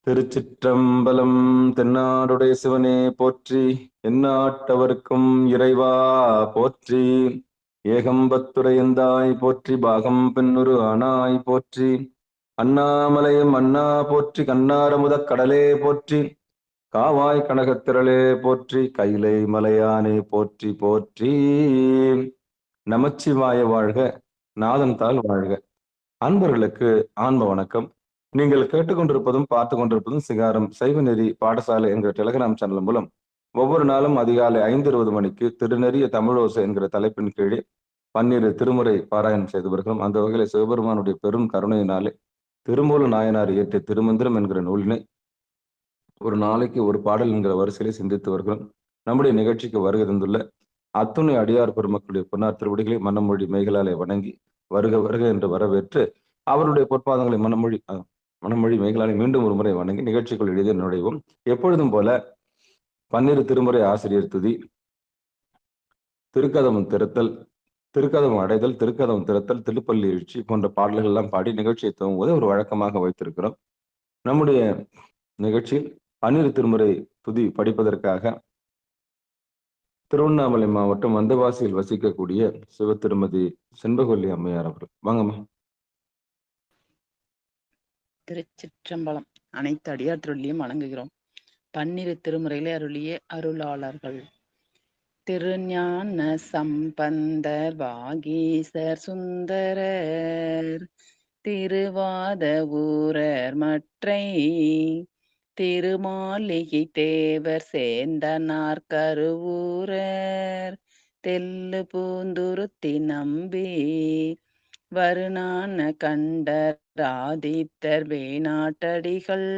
திருச்சிற்றம்பலம். தென்னாடுடைய சிவனே போற்றி, எந்நாட்டவர்க்கும் இறைவா போற்றி. ஏகம்பத்துரையந்தாய் போற்றி, பாகம் பெண்ணுரு ஆனாய் போற்றி. அண்ணாமலையும் அண்ணா போற்றி, கண்ணாரமுதக் கடலே போற்றி. காவாய் கனகத்திரளே போற்றி, கைலை மலையானே போற்றி போற்றி. நமச்சிவாய வாழ்க, நாதன் தாள் வாழ்க. அன்பர்களுக்கு ஆன்ம வணக்கம். நீங்கள் கேட்டுக்கொண்டிருப்பதும் பார்த்து கொண்டிருப்பதும் சிகாரம் சைவநெறி பாடசாலை என்கிற டெலிகிராம் சேனல் மூலம் ஒவ்வொரு நாளும் அதிகாலை 5:20 மணிக்கு திருநெறிய தமிழோசை என்கிற தலைப்பின் கீழே 12 திருமுறை பாராயணம் செய்து வருகிறோம். அந்த வகையில சிவபெருமானுடைய பெரும் கருணையினாலே திருமூல நாயனார் இயற்றிய திருமந்திரம் என்கிற நூலினை ஒரு நாளைக்கு ஒரு பாடல் என்கிற வரிசையிலே சிந்தித்து வருகிறோம். நம்முடைய நிகழ்ச்சிக்கு வருகை தந்துள்ள அத்துணை அடியார் பெருமக்களுடைய பொன்னார் திருவடிகளை மனமொழி மெய்களாலே வணங்கி வருக வருக என்று வரவேற்று அவருடைய பொற்பாதங்களை மனமொழி மெய்களாலே மீண்டும் ஒரு முறை வணங்கி நிகழ்ச்சிக்குள் எளிதில் நுழைவோம். எப்பொழுதும் போல 12 திருமுறை ஆசிரியர் துதி, திருக்கதவம் திறத்தல், திருக்கதவம் அடைதல், திருக்கதவம் திறத்தல், திருப்பள்ளி எழுச்சி போன்ற பாடல்கள் எல்லாம் பாடி நிகழ்ச்சியை துவங்குவதை ஒரு வழக்கமாக வைத்திருக்கிறோம். நம்முடைய நிகழ்ச்சியில் 12 திருமுறை துதி படிப்பதற்காக திருவண்ணாமலை மாவட்டம் வந்தவாசியில் வசிக்கக்கூடிய சிவ திருமதி செண்பகவல்லி அம்மையார் அவர்கள். வாங்கம்மா. திருச்சிற்றம்பலம். அனைத்து அடியாற்றுள்ளியும் வணங்குகிறோம். 12 திருமுறைகளை அருளிய அருளாளர்கள் திருஞான சம்பந்தர், வாகீசர், சுந்தரர், திருவாத ஊரர், மற்றை திருமாளிகை தேவர், சேந்தனார், கருவூரர், தெல்லு பூந்துருத்தி நம்பி, வருணான கண்டர், ஆதித்தர், வேணாட்டடிகள்,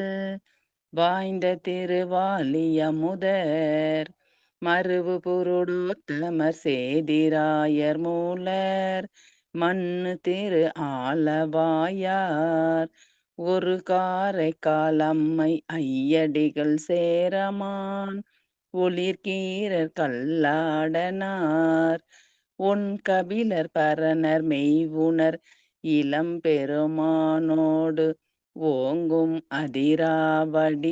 வாய்ந்த திருவாலியமுதர், மருவு புருடோத்தமர், சேதிராயர், மூலர், மண்ணு திரு ஆலவாயார், ஒரு காரைக்கால் அம்மை, ஐயடிகள், சேரமான், ஒளிர்கீரர், கல்லாடனார், ஒன் கபிலர், பரணர், மெய்வுணர், இளம்பெருமானோடு ஓங்கும் அதிராவடிகளார்,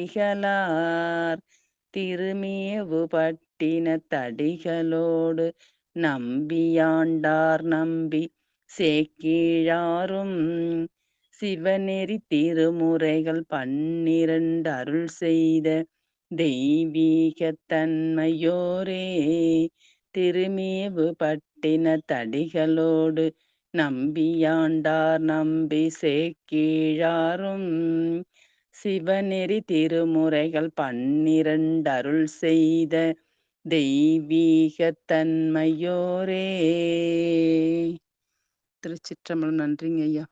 திருமேவு பட்டின தடிகளோடு நம்பியாண்டார், நம்பி சேக்கிழாரும், சிவநெறி திருமுறைகள் 12 அருள் செய்த தெய்வீக தன்மையோரே, திருமேவு பட்டின தடிகளோடு நம்பியாண்டார், நம்பி சேக்கிழாரும், சிவநெறி திருமுறைகள் 12 அருள் செய்த தெய்வீக தன்மையோரே. திருச்சிற்றம்பலம். நன்றிங்க ஐயா.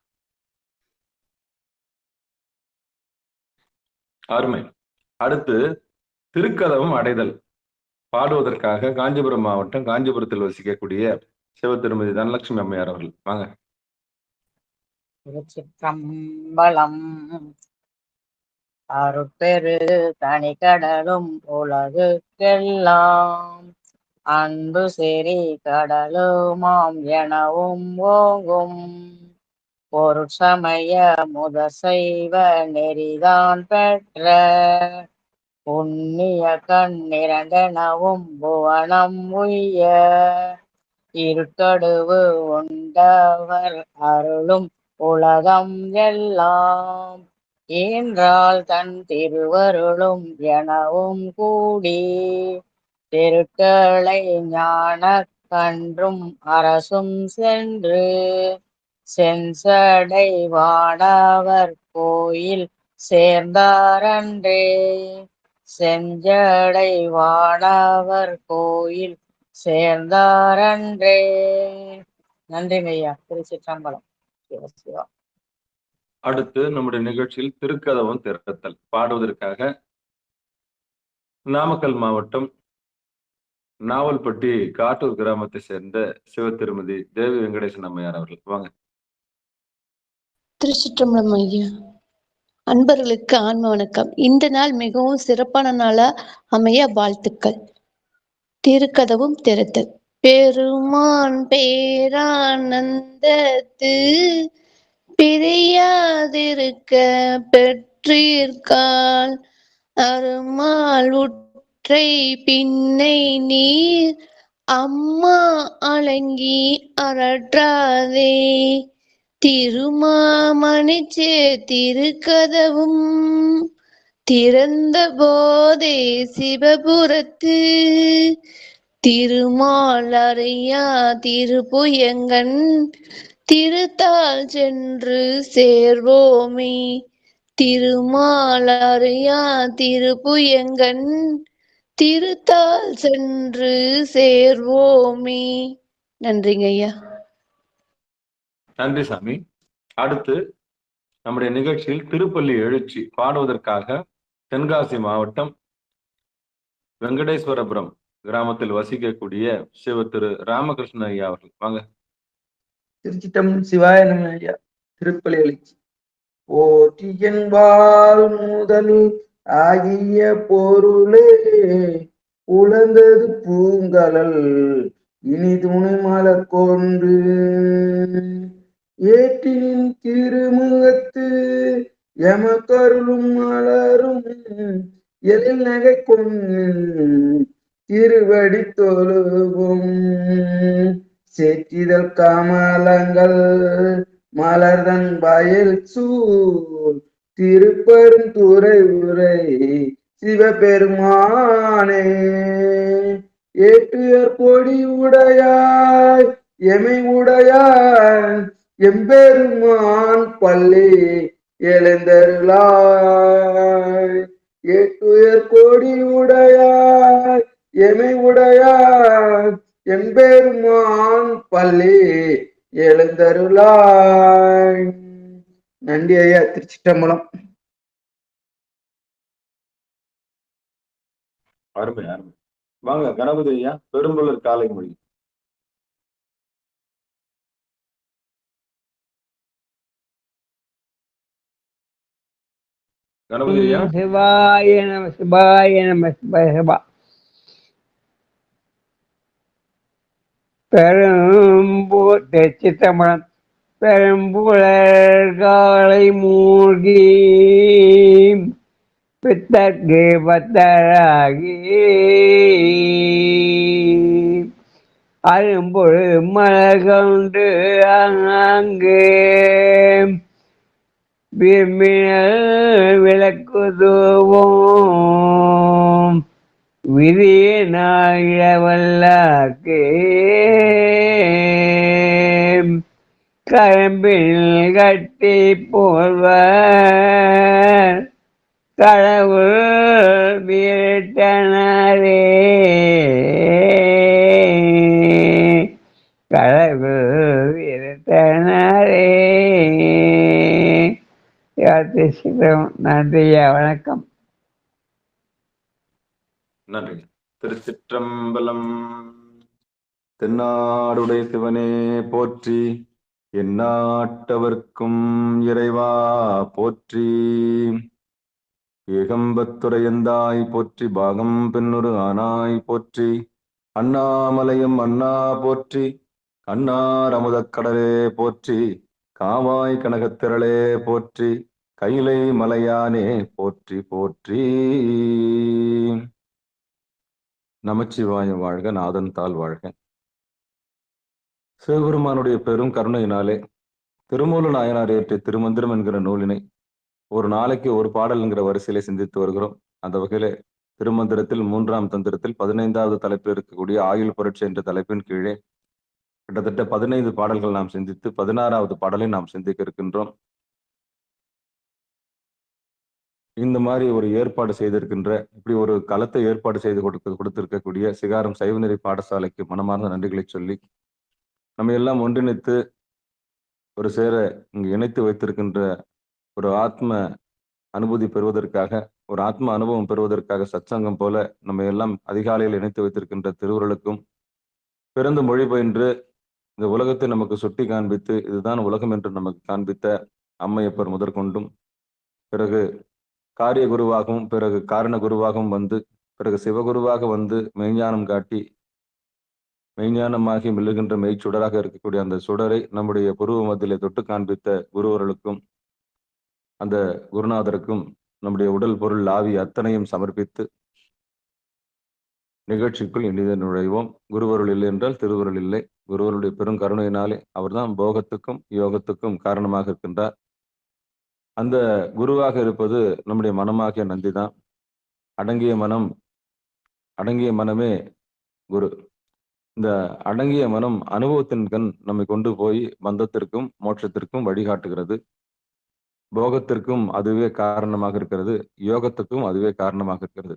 அருமை. அடுத்து திருக்கதவம் அடைதல் பாடுவதற்காக காஞ்சிபுரம் மாவட்டம் காஞ்சிபுரத்தில் வசிக்கக்கூடிய சிவ திருமதி தனலட்சுமி அம்மையார் அவர்கள். வாங்க. திருச்சிற்றம்பலம். அருட்பெரு தனிக்கடலும் உலகுக்கெல்லாம் அன்பு செறி கடலுமாம் எனவும் ஓங்கும் பொருட்சமய முதசைவ நெறிதான் பெற்ற புண்ணிய கண்ணிரண்டனவும் புவனம் உய்ய இருட்டடுவு உண்டவர் அருளும் உலகம் எல்லாம் ஈன்றால் தன் திருவருளும் எனவும் கூடி தெருக்களை ஞான கன்றும் அரசும் சென்று செஞ்சடை வாடவர் கோயில் சேர்ந்தாரன்றே, செஞ்சடை வாடவர் கோயில் சேர்ந்தாரன்றே. நன்றிங்கய்யா. திருச்சிற்றம்பலம். சிவசிவா. அடுத்து நம்முடைய நிகழ்ச்சியில் திருக்கதவம் திறத்தல் பாடுவதற்காக நாமக்கல் மாவட்டம் நாவல்பட்டி காட்டூர் கிராமத்தை சேர்ந்த சிவ திருமதி தேவி வெங்கடேசன் அம்மையார் அவர்கள். வாங்க. திருச்சிற்றம்பலம் ஐயா. அன்பர்களுக்கு ஆன்ம வணக்கம். இந்த நாள் மிகவும் சிறப்பான நாளா அமைய வாழ்த்துக்கள். திருக்கதவும் திறத்தல். பெருமான் பேரானந்தத்து பிரியாதிருக்க பெற்ற உற்றீர்கால் அருமால் உற்றை பின்னை நீர் அம்மா அலங்கி அரற்றாதே திருமாமணிச்சே திருக்கதவும் திறந்த போதே சிவபுரத்து திருமால் அறியா திருப்புயங்கன் திருத்தால் சென்று சேர்வோமே திருமால் அறியா திருப்புயங்கன் திருத்தால் சென்று சேர்வோமே. நன்றிங்க ஐயா. நன்றி சாமி. அடுத்து நம்முடைய நிகழ்ச்சியில் திருப்பள்ளி எழுச்சி பாடுவதற்காக தென்காசி மாவட்டம் வெங்கடேஸ்வரபுரம் கிராமத்தில் வசிக்கக்கூடிய சிவ திரு ராமகிருஷ்ண ஐயா அவர்கள் வாங்க. திருச்சிட்டம்பலம் சிவாய நம ஐயா. திருப்பலி எழுச்சி. போற்றியன்பால் முதல் ஆகிய பொருளே உழந்தது பூங்கலல் இனி துணை மலர் கொண்டு ஏற்றினின் திருமுகத்து எமக்கருளும் மலரும் எழில் நகை கொண்டு திருவடி தொழுவும் சேற்றிதழ் கமலங்கள் மலர்தன் வயல் சூழ் திருப்பெருந்துறை உரை சிவபெருமானே ஏற்றுயர் பொடி உடையாய் எமை உடையாய் எம்பெருமான் பள்ளி எழுந்தருளாய் ஏற்றுயர் கொடி உடையாய் எமை உடையாய் எம்பெருமான் பள்ளி எழுந்தருளாய். நன்றி ஐயா. திருச்சிட்டம்பலம். அருமை அருமை. வாங்க கணபதி ஐயா, பெரும்புலர் காலை மொழி. கணபதி ஐயா. சிவாய நம சிவாய நம சிவாய சிவா. பெரும்பூர் தெச்சித்தம்பலம் பெரும்புலர் காலை மூழ்கி பித்தற்கு பத்தராகி அரும்பொழு மலர் கொண்டு அங்கே விரும்பினல் விளக்குதுவோம் விதியினாயிரவல்லாக்கே கரம்பில் கட்டி போல்வர் கடவுள் வீட்டனரே கடவுள் வீட்டனரே. நன்றியா, வணக்கம். நன்றி. திருச்சிற்றம்பலம். தென்னாடுடைய சிவனே போற்றி, எந்நாட்டவர்க்கும் இறைவா போற்றி, ஏகம்பத்துரையந்தாய் போற்றி, பாகம் பெண்ணுரு ஆனாய் போற்றி, அண்ணாமலையும் அண்ணா போற்றி, அன்னார் அமுதக்கடலே போற்றி, காவாய் கனகத்திரளே போற்றி, கைலை மலையானே போற்றி போற்றி. நமச்சிவாயம் வாழ்க, நாதன் தாள் வாழ்க. சிவபெருமானுடைய பெரும் கருணையினாலே திருமூல நாயனார் இயற்றிய திருமந்திரம் என்கிற நூலினை ஒரு நாளைக்கு ஒரு பாடல் என்கிற வரிசையிலே சிந்தித்து வருகிறோம். அந்த வகையிலே திருமந்திரத்தில் 3ஆம் தந்திரத்தில் 15வது தலைப்பில் இருக்கக்கூடிய ஆயுள் புரட்சி என்ற தலைப்பின் கீழே கிட்டத்தட்ட 15 பாடல்கள் நாம் சிந்தித்து 16வது பாடலை நாம் சிந்திக்க இருக்கின்றோம். இந்த மாதிரி ஒரு ஏற்பாடு செய்திருக்கின்ற, இப்படி ஒரு களத்தை ஏற்பாடு செய்து கொடுத்திருக்கக்கூடிய சிகாரம் சைவநெறி பாடசாலைக்கு மனமார்ந்த நன்றிகளை சொல்லி, நம்ம எல்லாம் ஒன்றிணைத்து ஒரு சேர இங்கு இணைத்து வைத்திருக்கின்ற ஒரு ஆத்ம அனுபூதி பெறுவதற்காக, ஒரு ஆத்ம அனுபவம் பெறுவதற்காக சத்சங்கம் போல நம்ம எல்லாம் அதிகாலையில் இணைத்து வைத்திருக்கின்ற திருவருளுக்கும், பிறந்து மொழி பயின்று இந்த உலகத்தை நமக்கு சுட்டி காண்பித்து இதுதான் உலகம் என்று நமக்கு காண்பித்த அம்மையப்பர் முதற்கொண்டும், பிறகு காரிய குருவாகவும் பிறகு காரண குருவாகவும் வந்து பிறகு சிவகுருவாக வந்து மெய்ஞானம் காட்டி மெய்ஞானமாகி மில்லுகின்ற மெய்ச்சுடராக இருக்கக்கூடிய அந்த சுடரை நம்முடைய புருவ மத்தியிலே தொட்டு காண்பித்த குருவர்களுக்கும், அந்த குருநாதருக்கும் நம்முடைய உடல் பொருள் ஆவி அத்தனையும் சமர்ப்பித்து நிகழ்ச்சிக்குள் இனித நுழைவோம். குருவருள் இல்லை என்றால் திருவருள் இல்லை. குருவருடைய பெரும் கருணையினாலே அவர்தான் போகத்துக்கும் யோகத்துக்கும் காரணமாக இருக்கின்றார். அந்த குருவாக இருப்பது நம்முடைய மனமாகிய நந்தி தான். அடங்கிய மனமே குரு. இந்த அடங்கிய மனம் அனுபவத்தின் கண் நம்மை கொண்டு போய் பந்தத்திற்கும் மோட்சத்திற்கும் வழிகாட்டுகிறது. போகத்திற்கும் அதுவே காரணமாக இருக்கிறது, யோகத்துக்கும் அதுவே காரணமாக இருக்கிறது.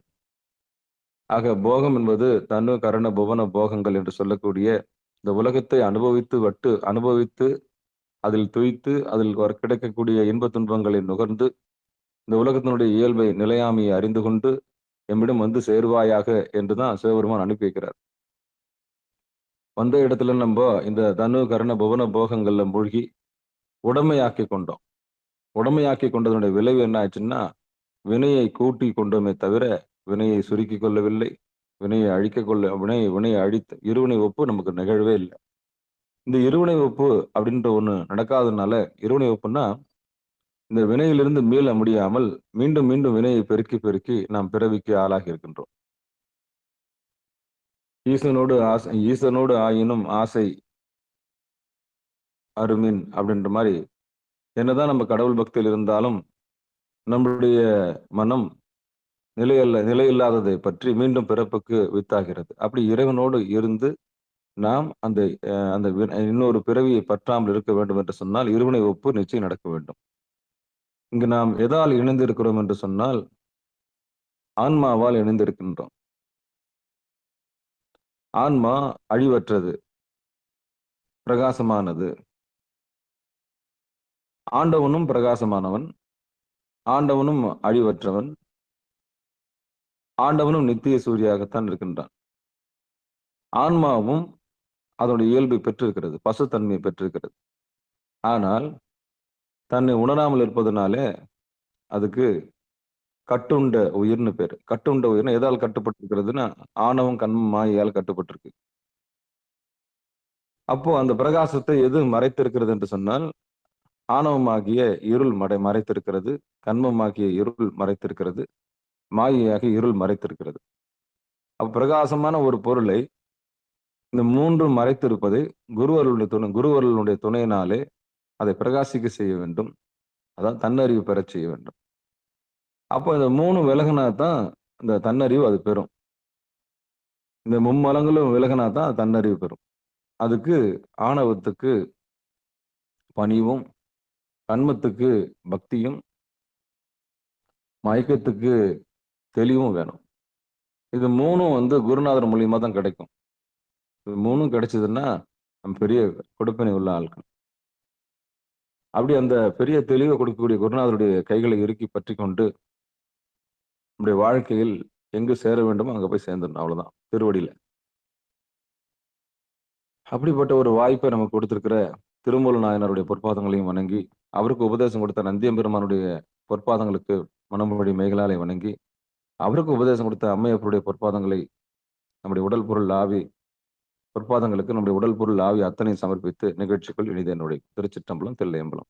ஆக போகம் என்பது தனு கரண புவன போகங்கள் என்று சொல்லக்கூடிய இந்த உலகத்தை அனுபவித்து அதில் துய்த்து அதில் கிடைக்கக்கூடிய இன்ப துன்பங்களை நுகர்ந்து இந்த உலகத்தினுடைய இயல்பை நிலையாமையை அறிந்து கொண்டு எம்மிடம் வந்து சேருவாயாக என்றுதான் சிவபெருமான் அனுப்பி வைக்கிறார். வந்த இடத்துல நம்ம இந்த தனு கரண புவன போகங்கள்ல மூழ்கி உடமையாக்கி கொண்டோம். உடமையாக்கி கொண்டதனுடைய விளைவு என்ன ஆச்சுன்னா, வினையை கூட்டி கொண்டோமே தவிர வினையை சுருக்கி கொள்ளவில்லை. வினையை வினையை அழித்து இருவினை ஒப்பு நமக்கு நிகழவே இல்லை. இந்த இருவினை ஒப்பு அப்படின்ற ஒண்ணு நடக்காததுனால, இருவினை ஒப்புன்னா இந்த வினையிலிருந்து மீள முடியாமல் மீண்டும் மீண்டும் வினையை பெருக்கி பெருக்கி நாம் பிறவிக்கு ஆளாகி இருக்கின்றோம். ஈசனோடு ஆயினும் ஆசை அருமின் அப்படின்ற மாதிரி, என்னதான் நம்ம கடவுள் பக்தியில் இருந்தாலும் நம்முடைய மனம் நிலையில்லாததை பற்றி மீண்டும் பிறப்புக்கு வித்தாகிறது. அப்படி இறைவனோடு இருந்து நாம் அந்த இன்னொரு பிறவியை பற்றாமல் இருக்க வேண்டும் என்று சொன்னால் இருவினை ஒப்பு நிச்சயம் நடக்க வேண்டும். இங்கு நாம் எதால் இணைந்திருக்கிறோம் என்று சொன்னால் ஆன்மாவால் இணைந்திருக்கின்றோம். ஆன்மா அழிவற்றது, பிரகாசமானது. ஆண்டவனும் பிரகாசமானவன், ஆண்டவனும் அழிவற்றவன், ஆண்டவனும் நித்திய சூரியாகத்தான் இருக்கின்றான். ஆன்மாவும் அதனுடைய இயல்பை பெற்றிருக்கிறது, பசுத்தன்மையை பெற்றிருக்கிறது. ஆனால் தன்னை உணராமல் இருப்பதனாலே அதுக்கு கட்டுண்ட உயிர்னு பேரு. கட்டுண்ட உயிர்னா எதால் கட்டுப்பட்டிருக்கிறதுனா ஆணவம் கண்மம் மாயையால் கட்டுப்பட்டிருக்கு. அப்போ அந்த பிரகாசத்தை எது மறைத்திருக்கிறது என்று சொன்னால், ஆணவமாகிய இருள் மறைத்திருக்கிறது, கண்மமாகிய இருள் மறைத்திருக்கிறது, மாயையாக இருள் மறைத்திருக்கிறது. அப்ப பிரகாசமான ஒரு பொருளை இந்த மூன்றும் மறைத்திருப்பதை குருவருளுடைய துணையினாலே அதை பிரகாசிக்க செய்ய வேண்டும். அதான் தன்னறிவு பெறச் செய்ய வேண்டும். அப்போ இந்த மூணு விலகினா தான் இந்த தன்னறிவு அது பெறும். இந்த மும்மலங்களும் விலகினா தான் தன்னறிவு பெறும். அதுக்கு ஆணவத்துக்கு பணிவும், கண்மத்துக்கு பக்தியும், மயக்கத்துக்கு தெளிவும் வேணும். இது மூணும் குருநாதர் மூலியமா தான் கிடைக்கும். இது மூணும் கிடைச்சதுன்னா நம்ம பெரிய கொடுப்பினை உள்ள ஆட்கள். அப்படி அந்த பெரிய தெளிவை கொடுக்கக்கூடிய குருநாதருடைய கைகளை இறுக்கி பற்றி கொண்டு நம்முடைய வாழ்க்கையில் எங்கு சேர வேண்டுமோ அங்க போய் சேர்ந்துடணும். அவ்வளவுதான், திருவடியில. அப்படிப்பட்ட ஒரு வாய்ப்பை நமக்கு கொடுத்திருக்கிற திருமூல நாயனாருடைய பொற்பாதங்களையும் வணங்கி, அவருக்கு உபதேசம் கொடுத்த நந்தியம்பெருமானுடைய பொற்பாதங்களுக்கு மனமொழி மேகலாலை வணங்கி, அவருக்கு உபதேசம் கொடுத்த அம்மையப்பருடைய பொற்பாதங்களை நம்முடைய உடல் பொருள் ஆவி பொற்பாதங்களுக்கு நம்முடைய உடல் பொருள் ஆவி அத்தனை சமர்ப்பித்து நிகழ்ச்சிக்குள் இனிதே நுழை. திருச்சிற்றம்பலம், தில்லையம்பலம்.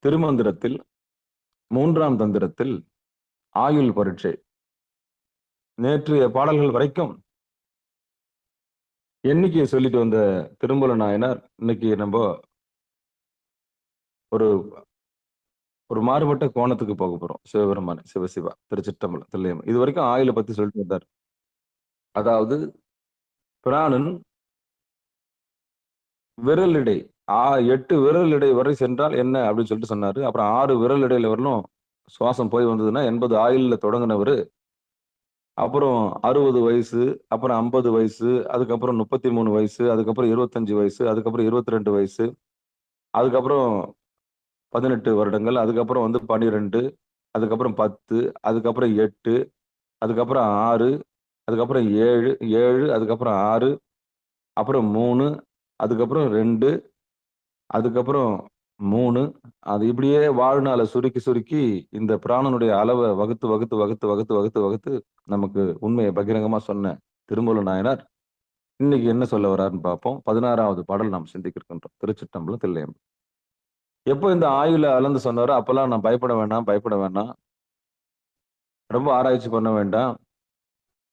திருமந்திரத்தில் 3ஆம் தந்திரத்தில் ஆயுள் பரீட்சை. நேற்றைய பாடல்கள் வரைக்கும் எண்ணிக்கையை சொல்லிட்டு வந்த திருமூல நாயனார் இன்னைக்கு நம்ம ஒரு மாறுபட்ட கோணத்துக்கு போக போறோம். சிவபெருமான சிவசிவா திருச்சிற்றம்பலம் தில்லையம்பலம். இது வரைக்கும் ஆயுளை பத்தி சொல்லிட்டு வந்தார். அதாவது பிராணன் விரலிடை 8 விரலிடை வரை சென்றால் என்ன அப்படின்னு சொல்லிட்டு சொன்னாரு. அப்புறம் 6 விரலிடையில வரலும் சுவாசம் போய் வந்ததுன்னா 80 ஆயுள்ல தொடங்கினவர், அப்புறம் 60 வயசு, அப்புறம் 50 வயசு, அதுக்கப்புறம் 33 வயசு, அதுக்கப்புறம் 25 வயசு, அதுக்கப்புறம் 22 வயசு, அதுக்கப்புறம் 18 வருடங்கள், அதுக்கப்புறம் 12, அதுக்கப்புறம் 10, அதுக்கப்புறம் 8, அதுக்கப்புறம் 6, அதுக்கப்புறம் 7, அதுக்கப்புறம் 6, அப்புறம் 3, அதுக்கப்புறம் 2, அதுக்கப்புறம் 3. அது இப்படியே வாழ்நாளை சுருக்கி சுருக்கி இந்த பிராணனுடைய அளவை வகுத்து வகுத்து வகுத்து வகுத்து வகுத்து வகுத்து நமக்கு உண்மையை பகிரங்கமா சொன்ன திருமூல நாயனார் இன்னைக்கு என்ன சொல்ல வர்றாருன்னு பார்ப்போம். 16வது பாடல் நாம் சிந்திக்க இருக்கின்றோம். திருச்சிற்றம்பலம், தில்லையம்பலம். எப்போ இந்த ஆயுள அளந்து சொன்னாரோ அப்பெல்லாம் நான் பயப்பட வேண்டாம், பயப்பட வேண்டாம், ரொம்ப ஆராய்ச்சி பண்ண வேண்டாம்.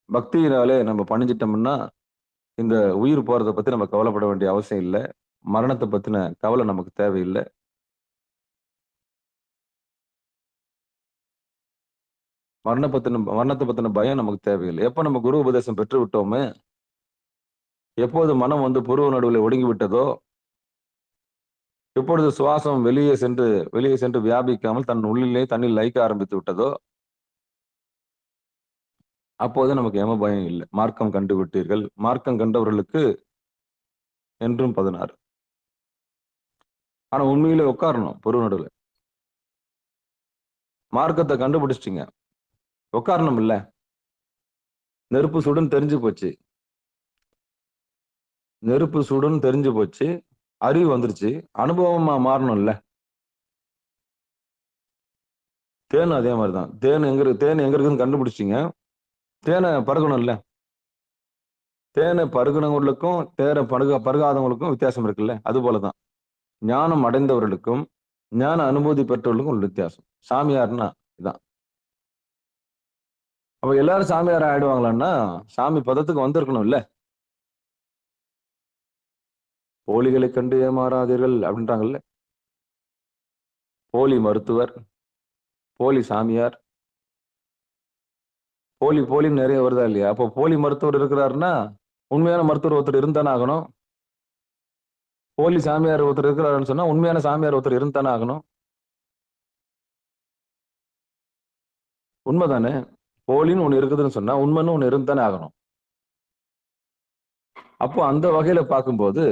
பக்தியினாலே நம்ம பணிஞ்சிட்டோம்னா இந்த உயிர் போறத பத்தி நம்ம கவலைப்பட வேண்டிய அவசியம் இல்ல. மரணத்த பத்தின கவலை நமக்கு தேவையில்ல. மரணத்த பத்தின பயம் நமக்கு தேவையில்லை. எப்ப நம்ம குரு உபதேசம் பெற்று விட்டோமோ, எப்போது மனம் வந்து புருவ நடுவிலே ஒடுங்கி விட்டதோ, எப்பொழுது சுவாசம் வெளியே சென்று வியாபிக்காமல் தன் உள்ளிலே தன்னில் லயிக்க ஆரம்பித்து விட்டதோ, அப்போது நமக்கு யம பயம் இல்லை. மார்க்கம் கண்டு விட்டீர்கள். மார்க்கம் கண்டவர்களுக்கு என்றும் 16. ஆனா உண்மையிலே உட்காரணும் புருவ நடுவுல. மார்க்கத்தை கண்டுபிடிச்சிட்டீங்க. உட்காரணும் இல்ல. நெருப்பு சுடுன்னு தெரிஞ்சு போச்சு. நெருப்பு சுடுன்னு தெரிஞ்சு போச்சு. அறிவு வந்துருச்சு. அனுபவமா மாறணும்ல. தேன் அதே மாதிரிதான். தேன் எங்க இருக்குன்னு கண்டுபிடிச்சிட்டீங்க. தேனை பருகணும்ல. தேனை பருகினவர்களுக்கும் பருகாதவங்களுக்கும் வித்தியாசம் இருக்குல்ல. அது போலதான் ஞானம் அடைந்தவர்களுக்கும் ஞான அனுபூதி பெற்றவர்களுக்கும் ஒரு வித்தியாசம். சாமியார்னா இதான். அப்ப எல்லாரும் சாமியார் ஆயிடுவாங்களான்னா சாமி பதத்துக்கு வந்திருக்கணும் இல்ல. போலிகளை கண்டு ஏமாறாதீர்கள் அப்படின்றாங்கல்ல. போலி மருத்துவர், போலி சாமியார், போலின்னு நிறைய வருதா இல்லையா? அப்போ போலி மருத்துவர் இருக்கிறாருன்னா உண்மையான மருத்துவர் ஒருத்தர் இருந்தானே ஆகணும். போலி சாமியார் ஒருத்தர் இருக்கிறாருன்னு சொன்னா உண்மையான சாமியார் ஒருத்தர் இருந்தானே ஆகணும். உண்மைதானே? போலின்னு ஒண்ணு இருக்குதுன்னு சொன்னா உண்மைன்னு ஒண்ணு இருந்தானே ஆகணும். அப்போ அந்த வகையில பார்க்கும்போது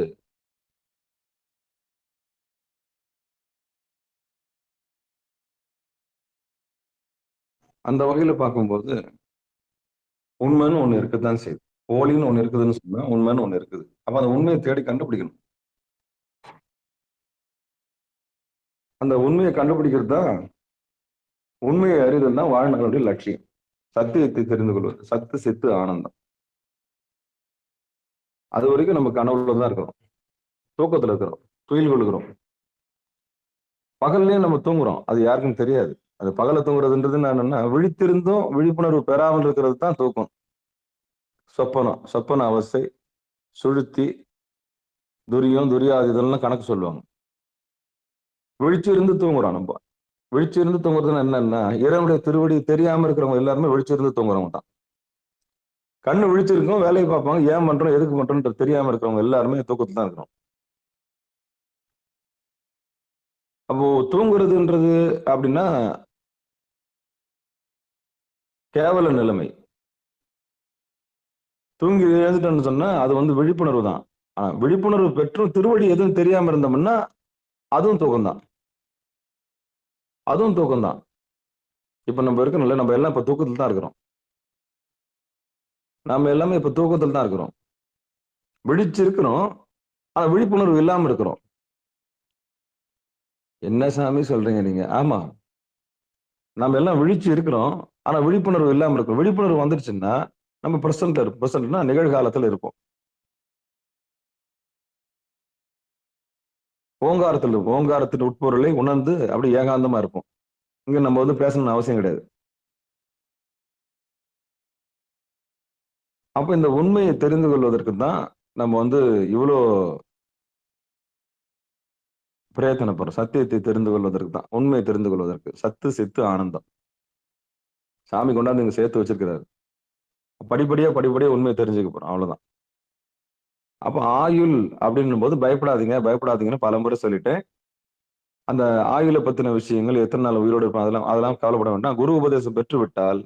உண்மைன்னு ஒண்ணு இருக்குதான் செய்யுது. போலின்னு ஒண்ணு இருக்குதுன்னு சொன்னா உண்மைன்னு ஒண்ணு இருக்குது. அப்ப அந்த உண்மையை தேடி கண்டுபிடிக்கணும். அந்த உண்மையை கண்டுபிடிக்கிறது தான், உண்மையை அறிதல் தான் வாழ்நாளுடைய லட்சியம். சத்தியத்தை தெரிந்து கொள்வது. சத்து சித்து ஆனந்தம். அது வரைக்கும் நம்ம கனவுல தான் இருக்கிறோம், தூக்கத்துல இருக்கிறோம், துயில் கொள்கிறோம். பகல்லையும் நம்ம தூங்குறோம், அது யாருக்கும் தெரியாது. அது பகல தூங்குறதுன்றது என்னன்னா, விழித்திருந்தும் விழிப்புணர்வு பெறாமல் இருக்கிறது தான் தூக்கம். சொப்பன அவஸ்தை, சுழுத்தி, துரியம், துரியாதெல்லாம் கணக்கு சொல்லுவாங்க. விழிச்சிருந்து தூங்குறோம் நம்ம. விழிச்சிருந்து தூங்குறதுன்னா என்னன்னா, இறைவனுடைய திருவடி தெரியாம இருக்கிறவங்க எல்லாருமே விழிச்சிருந்து தூங்குறவங்க தான். கண்ணு விழிச்சிருக்கும், வேலையை பார்ப்பாங்க, ஏன் பண்றோம் எதுக்கு பண்றோம்ன்ற தெரியாம இருக்கிறவங்க எல்லாருமே தூக்கத்துல தான் இருக்கிறோம். அப்போ தூங்குறதுன்றது அப்படின்னா கேவல நிலைமை. தூங்கி எழுந்துட்டோம்னு சொன்னா அது வந்து விழிப்புணர்வு தான். ஆனா விழிப்புணர்வு பெற்றும் திருவடி எதுவும் தெரியாம இருந்தோம்னா அதுவும் தூக்கம்தான். அதுவும் தூக்கம்தான். இப்ப நம்ம இருக்கணும்ல, நம்ம எல்லாம் இப்ப தூக்கத்துல தான் இருக்கிறோம். நம்ம எல்லாமே இப்ப தூக்கத்துல தான் இருக்கிறோம். விழிச்சிருக்கிறோம், ஆனா விழிப்புணர்வு இல்லாம இருக்கிறோம். என்ன சாமி சொல்றீங்க நீங்க? ஆமா, நம்ம எல்லாம் விழிச்சு இருக்கிறோம், ஆனா விழிப்புணர்வு இல்லாம இருக்கும். விழிப்புணர்வு வந்துருச்சுன்னா நம்ம பிரசன்ட்னா நிகழ்காலத்துல இருப்போம். ஓங்காரத்தின் உட்பொருளை உணர்ந்து அப்படி ஏகாந்தமா இருப்போம். இங்க நம்ம வந்து பேசணும்னு அவசியம் கிடையாது. அப்ப இந்த உண்மையை தெரிந்து கொள்வதற்கு தான் நம்ம வந்து இவ்வளோ பிரயத்தனப்படுறோம். சத்தியத்தை தெரிந்து கொள்வதற்கு தான், உண்மையை தெரிந்து கொள்வதற்கு. சத்து சித்து ஆனந்தம் சாமி கொண்டாந்து இங்க சேர்த்து வச்சிருக்கிறாரு. படிப்படியா உண்மையை தெரிஞ்சுக்க போறோம், அவ்வளவுதான். அப்ப ஆயுள் அப்படின்னும் போது பயப்படாதீங்கன்னு பல முறை சொல்லிட்டேன். அந்த ஆயுளை பத்தின விஷயங்கள், எத்தனை நாள் உயிரோடு இருப்போம், அதெல்லாம் கவலைப்பட வேண்டாம். குரு உபதேசம் பெற்று விட்டால்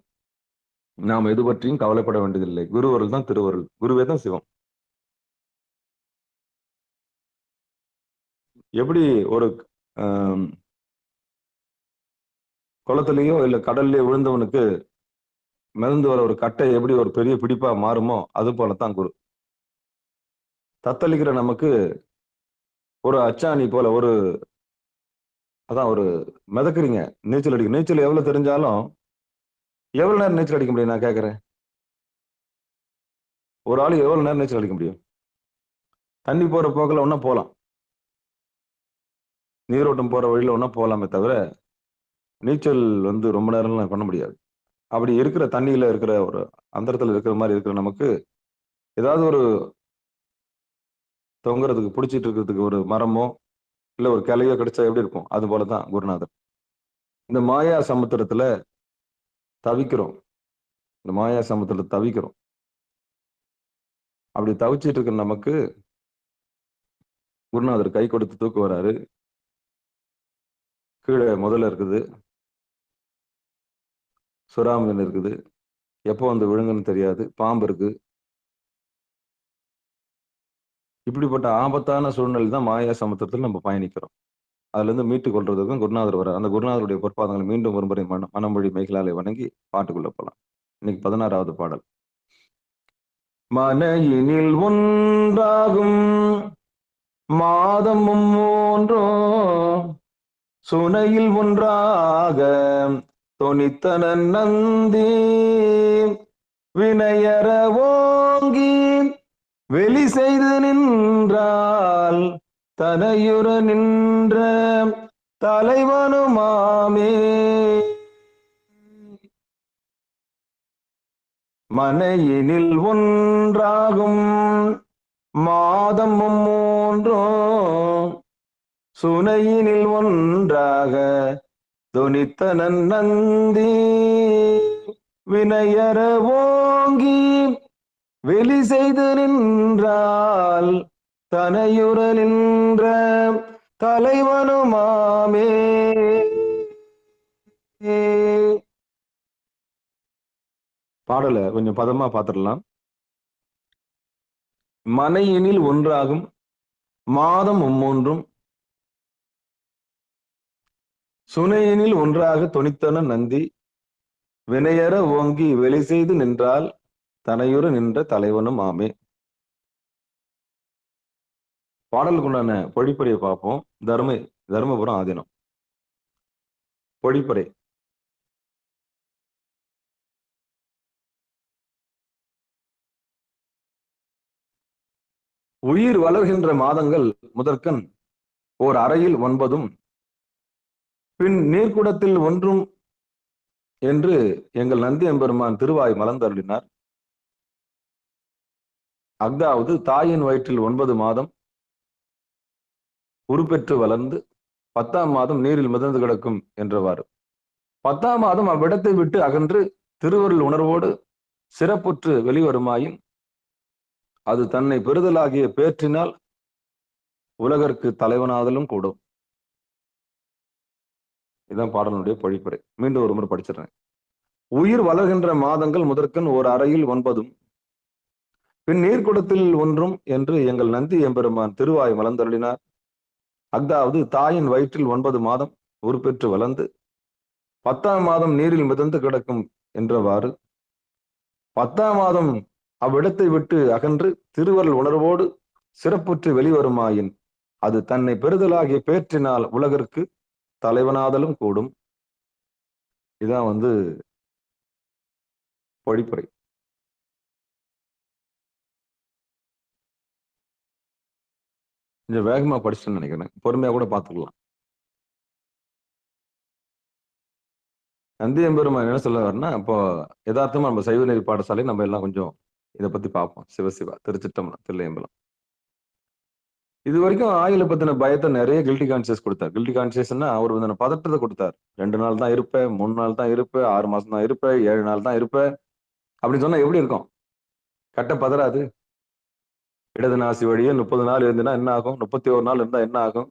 நாம் எது பற்றியும் கவலைப்பட வேண்டியதில்லை. குருவருள் தான் திருவருள், குருவே தான் சிவம். எப்படி ஒரு குளத்திலேயோ இல்ல கடல்லயோ விழுந்தவனுக்கு மிதந்து வர ஒரு கட்டை எப்படி ஒரு பெரிய பிடிப்பா மாறுமோ, அது போலத்தான் குரு. தத்தளிக்கிற நமக்கு ஒரு அச்சாணி போல ஒரு மிதக்குறீங்க, நீச்சல் எவ்வளவு தெரிஞ்சாலும் எவ்வளவு நேரம் நீச்சல் அடிக்க முடியும்? நான் கேட்கிறேன், ஒரு ஆளு எவ்வளவு நேரம் நீச்சல் அடிக்க முடியும்? தண்ணி போற போக்கில் ஒன்னா போலாம். நீரோட்டம் போற வழியில ஒன்றா போகலாமே தவிர நீச்சல் வந்து ரொம்ப நேரம்லாம் பண்ண முடியாது. அப்படி இருக்கிற தண்ணியில இருக்கிற ஒரு அந்தரத்துல இருக்கிற மாதிரி இருக்கிற நமக்கு ஏதாவது ஒரு தொங்குறதுக்கு பிடிச்சிட்டு இருக்கிறதுக்கு ஒரு மரமோ இல்ல ஒரு கிளையோ கிடைச்சா எப்படி இருக்கும்? அது போலதான் குருநாதர். இந்த மாயா சமுத்திரத்துல தவிக்கிறோம். இந்த மாயா சமுத்திரத்துல தவிக்கிறோம். அப்படி தவிச்சிட்டு இருக்கிற நமக்கு குருநாதர் கை கொடுத்து தூக்கு வராரு. கீழே முதல்ல இருக்குது, சுறாமீன் இருக்குது, எப்போ வந்து விழுங்குன்னு தெரியாது, பாம்பு இருக்கு. இப்படிப்பட்ட ஆபத்தான சூழ்நிலை தான் மாயா சமுத்திரத்தில் நம்ம பயணிக்கிறோம். அதுல இருந்து மீட்டு கொள்றதுக்கும் குருநாதர் வர அந்த குருநாதருடைய பொற்பாதங்களை மீண்டும் ஒரு முறை மனமொழி மெய்களாலே வணங்கி பாட்டுக்குள்ள போலாம். இன்னைக்கு 16வது பாடல். மனையினில் ஒன்றாகும் மாதமும் மூன்றோ சுனையில் ஒன்றாக தொனித்தனன் நந்தி வினையற ஓங்கி வெளி செய்து நின்றால் தனையுற நின்ற தலைவனுமாமே. மனையினில் ஒன்றாகும் மாதமும் மூன்றோ சுனையினில் ஒன்றாக தொனித்தனன் நந்தி வினையற ஓங்கி வெளி செய்து நின்றால் தனையுற நின்ற தலைவனுமாமே. பாடலை கொஞ்சம் பதமா பார்த்துடலாம். மனையினில் ஒன்றாகும் மாதம் மும்மூன்றும் சுனையினில் ஒன்றாக தொனித்தன நந்தி வினையற ஓங்கி வெளி செய்து நின்றால் தனையுற நின்ற தலைவனும் ஆமே. பாடலுக்குண்டான பொழிப்புரையை பார்ப்போம். தருமபுரம் ஆதீனம் பொழிப்புரை. உயிர் வளர்கின்ற மாதங்கள் முதற்கண் ஓர் அறையில் 9 பின் நீர்க்குடத்தில் 1 என்று எங்கள் நந்தி எம்பெருமான் திருவாய் மலர்ந்தருளினார். அஃதாவது தாயின் வயிற்றில் 9 மாதம் உருப்பெற்று வளர்ந்து 10ஆம் மாதம் நீரில் மிதந்து கிடக்கும் என்றவாறு 10ஆம் மாதம் அவ்விடத்தை விட்டு அகன்று திருவருள் உணர்வோடு சிறப்புற்று வெளிவருமாயின் அது தன்னை பெறுதலாகிய பேற்றினால் உலகற்கு தலைவனாதலும் கூடும். இதுதான் பாடலுடைய பொழிப்புரை. மீண்டும் ஒரு முறை படிச்சிடுறேன். உயிர் வளர்கின்ற மாதங்கள் முதற்கண் ஓர் அறையில் 9 பின் நீர்க்குடத்தில் 1 என்று எங்கள் நந்தி எம்பெருமான் திருவாய் மலர்ந்தருளினார். அஃதாவது தாயின் வயிற்றில் 9 மாதம் உருப்பெற்று வளர்ந்து 10ஆம் மாதம் நீரில் மிதந்து கிடக்கும் என்றவாறு 10ஆம் மாதம் அவ்விடத்தை விட்டு அகன்று திருவருள் உணர்வோடு சிறப்புற்று வெளிவருமாயின் அது தன்னை பெறுதலாகிய பேற்றினால் உலகிற்கு தலைவனாதலும் கூடும். இதான் வந்து பொழிப்புரை. கொஞ்சம் வேகமா படிச்சுன்னு நினைக்கிறேன். பொறுமையா கூட பார்த்துக்கலாம். நந்தி எம்பெருமான் என்ன சொல்லுவாருன்னா, இப்போ யதார்த்தமா நம்ம சைவ நெறி பாடசாலை நம்ம எல்லாம் கொஞ்சம் இதை பத்தி பார்ப்போம். சிவசிவா திருச்சிற்றம்பலம் தில்லையம்பலம். இது வரைக்கும் ஆயுளை பத்தின பயத்தை நிறைய கில்டி கான்சியஸ் கொடுத்தார். கில்டி கான்சியஸ்னா அவர் வந்து பதற்றத்தை கொடுத்தார். 2 நாள் தான் இருப்பேன், 3 நாள் தான் இருப்பேன், 6 மாசம் தான் இருப்பேன், 7 நாள் தான் இருப்பேன் அப்படின்னு சொன்னா எப்படி இருக்கும்? கட்ட பதறாது. இடது நாசி வழியே 30 நாள் இருந்துன்னா என்ன ஆகும்? 31 நாள் இருந்தா என்ன ஆகும்?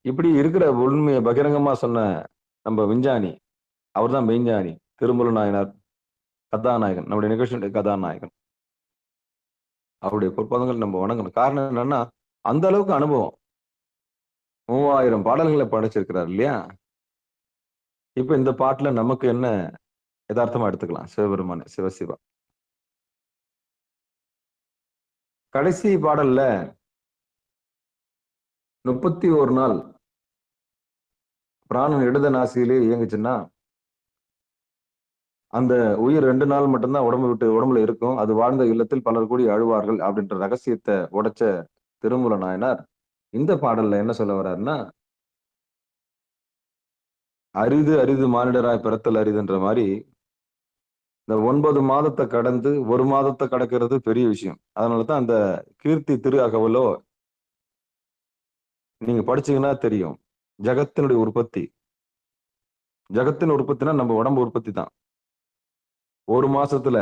இப்படி இருக்கிற உண்மையை பகிரங்கமா சொன்ன நம்ம விஞ்ஞானி, அவர் தான் மெய்ஞானி திருமூல நாயனார் கதாநாயகன், நம்முடைய நிகழ்ச்சியுடைய கதாநாயகன். அவருடைய பொற்பாதங்கள் நம்ம வணங்கணும். காரணம் என்னன்னா, அந்த அளவுக்கு அனுபவம். 3000 பாடல்களை படைச்சிருக்கிறார் இல்லையா? இப்ப இந்த பாட்டுல நமக்கு என்ன யதார்த்தமா எடுத்துக்கலாம். சிவபெருமான் சிவசிவா கடைசி பாடல்ல 31 நாள் பிராணன் இடத நாசியிலே இயங்குச்சுன்னா அந்த உயிர் 2 நாள் மட்டும்தான் உடம்புல இருக்கும். அது வாழ்ந்த இல்லத்தில் பலர் கூடி அழுவார்கள் அப்படின்ற ரகசியத்தை உடைச்ச திருமூல நாயனார் இந்த பாடல்ல என்ன சொல்ல வர்றாருன்னா, அரிது அரிது மானிடராய் பிறத்தல் அரிதுன்ற மாரி, இந்த 9 மாதத்த கடந்து 1 மாதத்த கடக்கிறது பெரிய விஷயம். அதனால தான் அந்த கீர்த்தி திரு அகவலோ நீங்க படிச்சீங்கன்னா தெரியும். ஜகத்தினுடைய உற்பத்தி. ஜகத்தின் உற்பத்தினா நம்ம உடம்பு உற்பத்தி தான். 1 மாசத்துல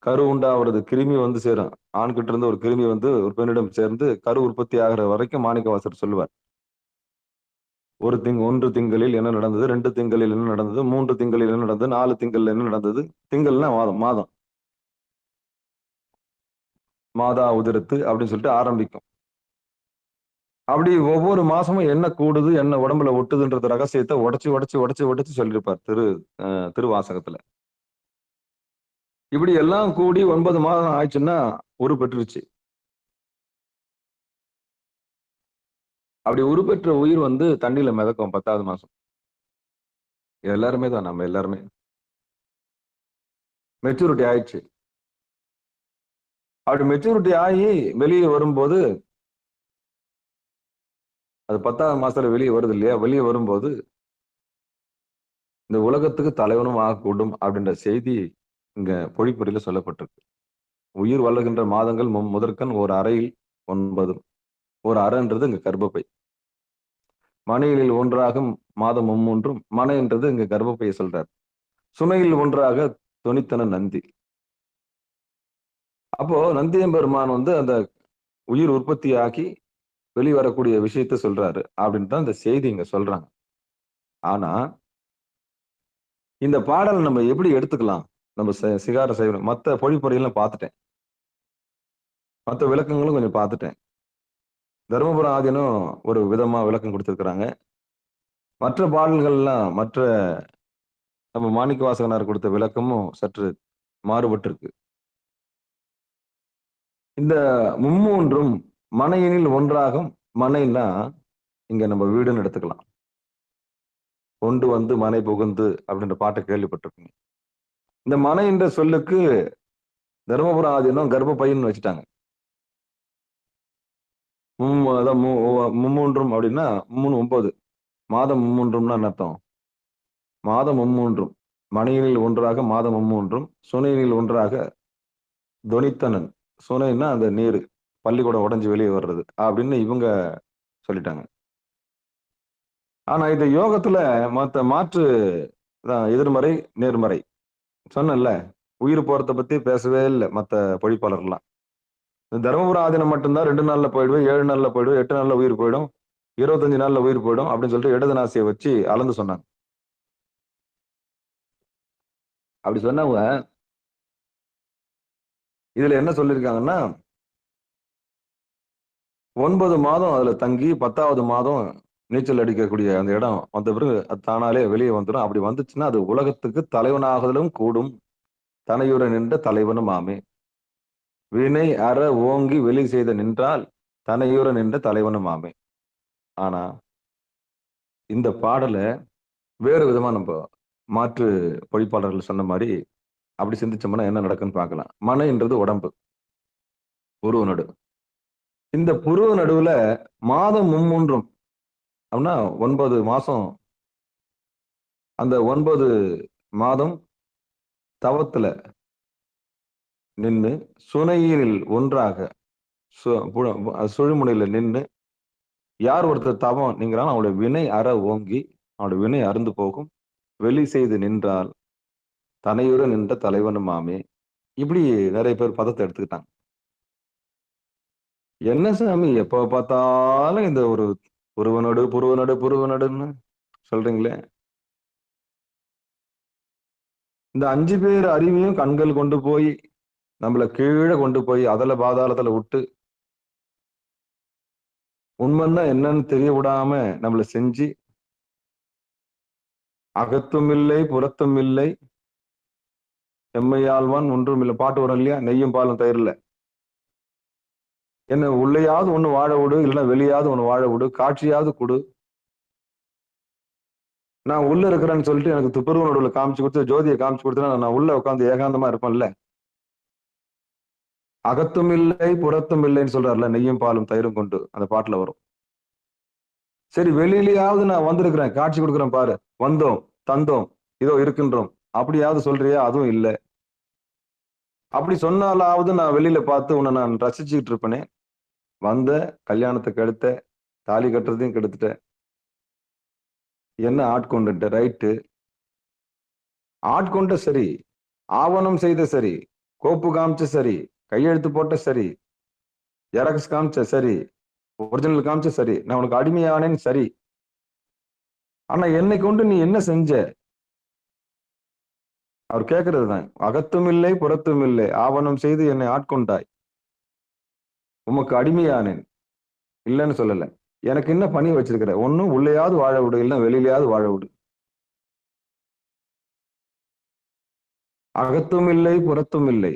கரு உண்டாவுறது கிருமி வந்து சேரும். ஆண்கிட்ட இருந்து ஒரு கிருமி வந்து ஒரு பெண்ணிடம் சேர்ந்து கரு உற்பத்தி ஆகுற வரைக்கும் மாணிக்கவாசகர் சொல்லுவார். 1 திங்களில் என்ன நடந்தது? 2 திங்களில் என்ன நடந்தது? 3 திங்களில் என்ன நடந்தது? 4 திங்கள்ல என்ன நடந்தது? திங்கள்னா மாதம், மாதம். மாதா உதிரத்து அப்படின்னு சொல்லிட்டு ஆரம்பிக்கும். அப்படி ஒவ்வொரு மாசமும் என்ன கூடுது, என்ன உடம்புல ஒட்டுதுன்றது ரகசியத்த உடைச்சு சொல்லியிருப்பார் திருவாசகத்துல. இப்படி எல்லாம் கூடி 9 மாதம் ஆயிடுச்சுன்னா உருப்பெற்றுருச்சு. அப்படி உருப்பெற்ற உயிர் வந்து தண்ணியில மிதக்கும் 10வது மாசம். எல்லாருமே தான், நம்ம எல்லாருமே. மெச்சூரிட்டி ஆயிடுச்சு. அப்படி மெச்சூரிட்டி ஆகி வெளியே வரும்போது, அது 10வது மாசத்துல வெளியே வருது இல்லையா? வெளியே வரும்போது, இந்த உலகத்துக்கு தலைவனும் ஆகக்கூடும் அப்படின்ற செய்தி இங்க பொழிப்புரையில சொல்லப்பட்டிருக்கு. உயிர் வளர்கின்ற மாதங்கள் முதற்கண் ஒரு அறையில் 9. ஒரு அறைன்றது இங்க கர்ப்பப்பை. மனைகளில் ஒன்றாகும் மாதம் 3 மனை என்றது இங்க கர்ப்பப்பையை சொல்றார். சுனையில் ஒன்றாக தொனித்தன நந்தி. அப்போ நந்தியம்பெருமான் வந்து அந்த உயிர் உற்பத்தியாக்கி வெளிவரக்கூடிய விஷயத்த சொல்றாரு அப்படின்னு தான் இந்த செய்தி இங்க சொல்றாங்க. ஆனா இந்த பாடல் நம்ம எப்படி எடுத்துக்கலாம்? நம்ம சிகார சைவம் மத்த பொழிப்புரையெல்லாம் பார்த்துட்டேன். மத்த விளக்கங்களும் கொஞ்சம் பார்த்துட்டேன். தர்மபுரம் ஆதீனம் ஒரு விதமா விளக்கம் கொடுத்திருக்கிறாங்க. மற்ற பாடல்கள்லாம் நம்ம மாணிக்கவாசகனார் கொடுத்த விளக்கமும் சற்று மாறுபட்டு இருக்கு. இந்த மும்மூன்றும் மனையினில் ஒன்றாகும். மனைன்னா இங்க நம்ம வீடுன்னு எடுத்துக்கலாம். கொண்டு வந்து மனை புகுந்து அப்படின்ற பாட்டை கேள்விப்பட்டிருக்கீங்க. இந்த மனை என்ற சொல்லுக்கு தர்மபுரம் ஆதீனம் கர்ப்பப்பைன்னு வச்சுட்டாங்க. மும்மூன்றும் அப்படின்னா 9 மாதம் மும்மூன்றும்னா என்ன அர்த்தம்? மாதம் மும்மூன்றும் மனையினில் ஒன்றாக மாதம் மும்மூன்றும் சுனையினில் ஒன்றாக தொனித்தனன். சுனைன்னா அந்த நீர் பள்ளிக்கூடம் உடைஞ்சு வெளியே வர்றது அப்படின்னு இவங்க சொல்லிட்டாங்க. ஆனா இந்த யோகத்துல மாற்று எதிர்மறை நேர்மறை சொன்னேன்ல. உயிர் போறத பத்தி பேசவே இல்லை மத்த பொழிப்பாளர்லாம். தர்மபுரம் ஆதீனம் மட்டும்தான் 2 நாள்ல போயிடுவேன், 7 நாள்ல போயிடுவேன், 8 நாள்ல உயிர் போயிடும், 25 நாள்ல உயிர் போயிடும் அப்படின்னு சொல்லிட்டு இடது நாசியை வச்சு அளந்து சொன்னாங்க. அப்படி சொன்னவங்க இதுல என்ன சொல்லியிருக்காங்கன்னா 9 மாதம் அதுல தங்கி 10வது மாதம் நீச்சல் அடிக்கக்கூடிய அந்த இடம் வந்த பிறகு அது தானாலே வெளியே வந்துடும். அப்படி வந்துச்சுன்னா அது உலகத்துக்கு தலைவனாகுதலும் கூடும். தனையுற நின்ற தலைவனும் ஆமே. வினை அற ஓங்கி வெளி செய்த நின்றால் தனையுற நின்ற தலைவனும் ஆமே. ஆனா இந்த பாடலை வேறு விதமா நம்ம மாற்று பொழிப்பாளர்கள் சொன்ன மாதிரி அப்படி சிந்திச்சோம்னா என்ன நடக்குன்னு பார்க்கலாம். மனைன்றது உடம்பு, புருவ நடு. இந்த புருவ நடுவுல மாதம் மும்மூன்றும் அப்படின்னா 9 மாசம். அந்த 9 மாதம் தவத்துல நின்று சுனையில் ஒன்றாக சுழிமுனையில நின்று யார் ஒருத்தர் தவம் நீங்கிறான் அவனுடைய வினை அற ஓங்கி அவனுடைய வினை அருந்து போகும். வெளி செய்து நின்றால் தனையுற நின்ற தலைவனுமாமே. இப்படி நிறைய பேர் பதத்தை எடுத்துக்கிட்டாங்க. என்ன சாமி எப்ப பார்த்தாலும் இந்த ஒரு புருவனடுன்னு சொல்றீங்களே. இந்த 5 பேர் அறிவையும் கண்கள் கொண்டு போய் நம்மள கீழே கொண்டு போய் அதல பாதாளத்துல விட்டு உண்மைன்னா என்னன்னு தெரிய விடாம நம்மள செஞ்சு அகத்தும் இல்லை புறத்தும் இல்லை எம்மையாழ்வான் ஒன்றும் இல்லை பாட்டு வரும் இல்லையா? நெய்யும் பாலும் தயிர்ல என்ன உள்ளேயாவது ஒண்ணு வாழ விடு, இல்லைன்னா வெளியாவது ஒண்ணு வாழ விடு, காட்சியாவது கொடு. நான் உள்ள இருக்கிறேன்னு சொல்லிட்டு எனக்கு துப்புரவு நடுவில் காமிச்சு கொடுத்து ஜோதியை காமிச்சு கொடுத்தா நான் உள்ள உட்காந்து ஏகாந்தமா இருப்பேன்ல. அகத்தும் இல்லை புறத்தும் இல்லைன்னு சொல்றாருல, நெய்யும் பாலும் தயிரும் கொண்டு அந்த பாட்டுல வரும். சரி, வெளியிலயாவது நான் வந்திருக்கிறேன், காட்சி கொடுக்குறேன் பாரு, வந்தோம் தந்தோம் இதோ இருக்கின்றோம் அப்படியாவது சொல்றியா? அதுவும் இல்லை. அப்படி சொன்னாலாவது நான் வெளியில பார்த்து உன்னை நான் ரசிச்சுக்கிட்டு இருப்பேனே. வந்த கல்யாணத்தை கெடுத்த, தாலி கட்டுறதையும் கெடுத்துட்ட, என்ன ஆட்கொண்டுட்ட, ரைட்டு. ஆட்கொண்ட சரி, ஆவணம் செய்த சரி, கோப்பு காமிச்ச சரி, கையெழுத்து போட்ட சரி, ஜெராக்ஸ் காமிச்ச சரி, ஒரிஜினல் காமிச்ச சரி, நான் உனக்கு அடிமையானேன்னு சரி. ஆனா என்னை கொண்டு நீ என்ன செஞ்ச? அவர் கேட்கறதுதான். அகத்தும் இல்லை புறத்தும் இல்லை, ஆவணம் செய்து என்னை ஆட்கொண்டாய், உமக்கு அடிமையானேன். இல்லைன்னு சொல்லல. எனக்கு என்ன பணி வச்சிருக்கிற? ஒன்னும் உள்ளேயாவது வாழ விடு, இல்ல வெளியிலயாவது வாழ விடு. அகத்தும் இல்லை புறத்தும் இல்லை.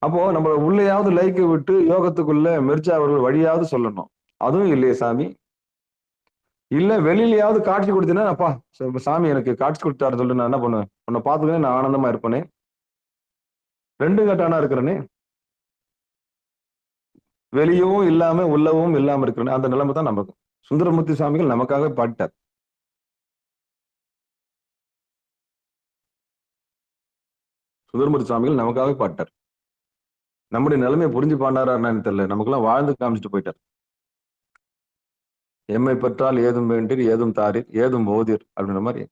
அப்போ நம்ம உள்ளேயாவது லைக்க விட்டு யோகத்துக்குள்ள மிர்ஜா அவர்கள் வழியாவது சொல்லணும். அதுவும் இல்லையே சாமி. இல்ல வெளியிலயாவது காட்சி கொடுத்தீங்கன்னா, அப்பா சாமி எனக்கு காட்சி கொடுத்தாரு சொல்லி நான் என்ன பண்ணுவேன்? உன்னை பார்த்துக்கவே நான் ஆனந்தமா இருப்பேனே. ரெண்டு கட்டானா இருக்கிறேனே, வெளியவும் இல்லாம உள்ளவும் இல்லாம இருக்கிறேனே. அந்த நிலைமை தான் நமக்கு சுந்தரமூர்த்தி சுவாமிகள் நமக்காக பாட்டார். சுந்தரமூர்த்தி சுவாமிகள் நமக்காக பாட்டார். நம்முடைய நிலைமையை புரிஞ்சு பாண்டாரான்னு தெரியல, நமக்கெல்லாம் வாழ்ந்து காமிச்சிட்டு போயிட்டார். எம்மை பெற்றால் ஏதும் வேண்டீர் ஏதும் தாரீர் ஏதும் ஓதீர் அப்படின்ற மாதிரி.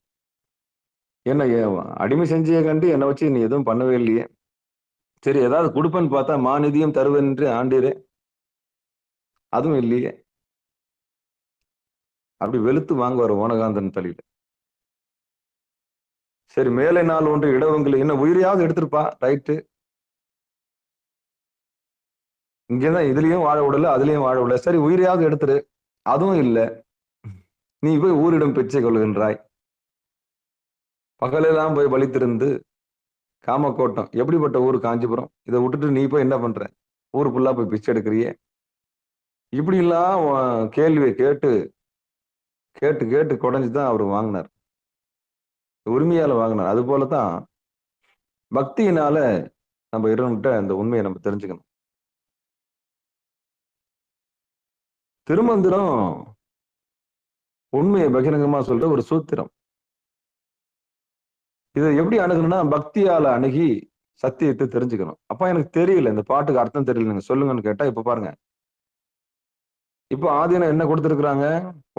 என்ன அடிமை செஞ்சிய கண்டு என்னை வச்சு நீ எதுவும் பண்ணவே இல்லையே. சரி, ஏதாவது கொடுப்பேன்னு பார்த்தா மாநிதியம் தருவேன் என்று ஆண்டீரே, அதுவும் இல்லையே. அப்படி வெளுத்து வாங்குவார் ஓனகாந்தன் தலையில. சரி, மேலை நாள் ஒன்று இடவங்களை என்ன உயிரையாவது எடுத்திருப்பா, ரைட்டு. இங்கதான் இதுலயும் வாழ விடல, அதுலயும் வாழ விடல. சரி, உயிரையாவது எடுத்துரு, அதுவும் இல்லை. நீ போய் ஊரிடம் பிச்சை கொள்கின்றாய். பகலெல்லாம் போய் வலித்திருந்து காமக்கோட்டம், எப்படிப்பட்ட ஊர் காஞ்சிபுரம், இதை விட்டுட்டு நீ போய் என்ன பண்ற? ஊரு ஃபுல்லா போய் பிச்சை எடுக்கிறியே. இப்படி எல்லாம் கேள்வியை கேட்டு கேட்டு கேட்டு குறைஞ்சுதான் அவர் வாங்கினார், உரிமையால வாங்கினார். அது போலதான் பக்தியினால நம்ம இறைவன்கிட்ட அந்த உண்மையை நம்ம தெரிஞ்சுக்கணும். திருமந்திரம் உண்மையை பகிரங்கமா சொல்ற ஒரு சூத்திரம். இதை எப்படி அணுகணும்னா, பக்தியால அணுகி சத்தியத்தை தெரிஞ்சுக்கணும். அப்ப எனக்கு தெரியல, இந்த பாட்டுக்கு அர்த்தம் தெரியல, நீங்க சொல்லுங்கன்னு கேட்டா, இப்ப பாருங்க, இப்ப ஆதீனம் என்ன கொடுத்திருக்கிறாங்க?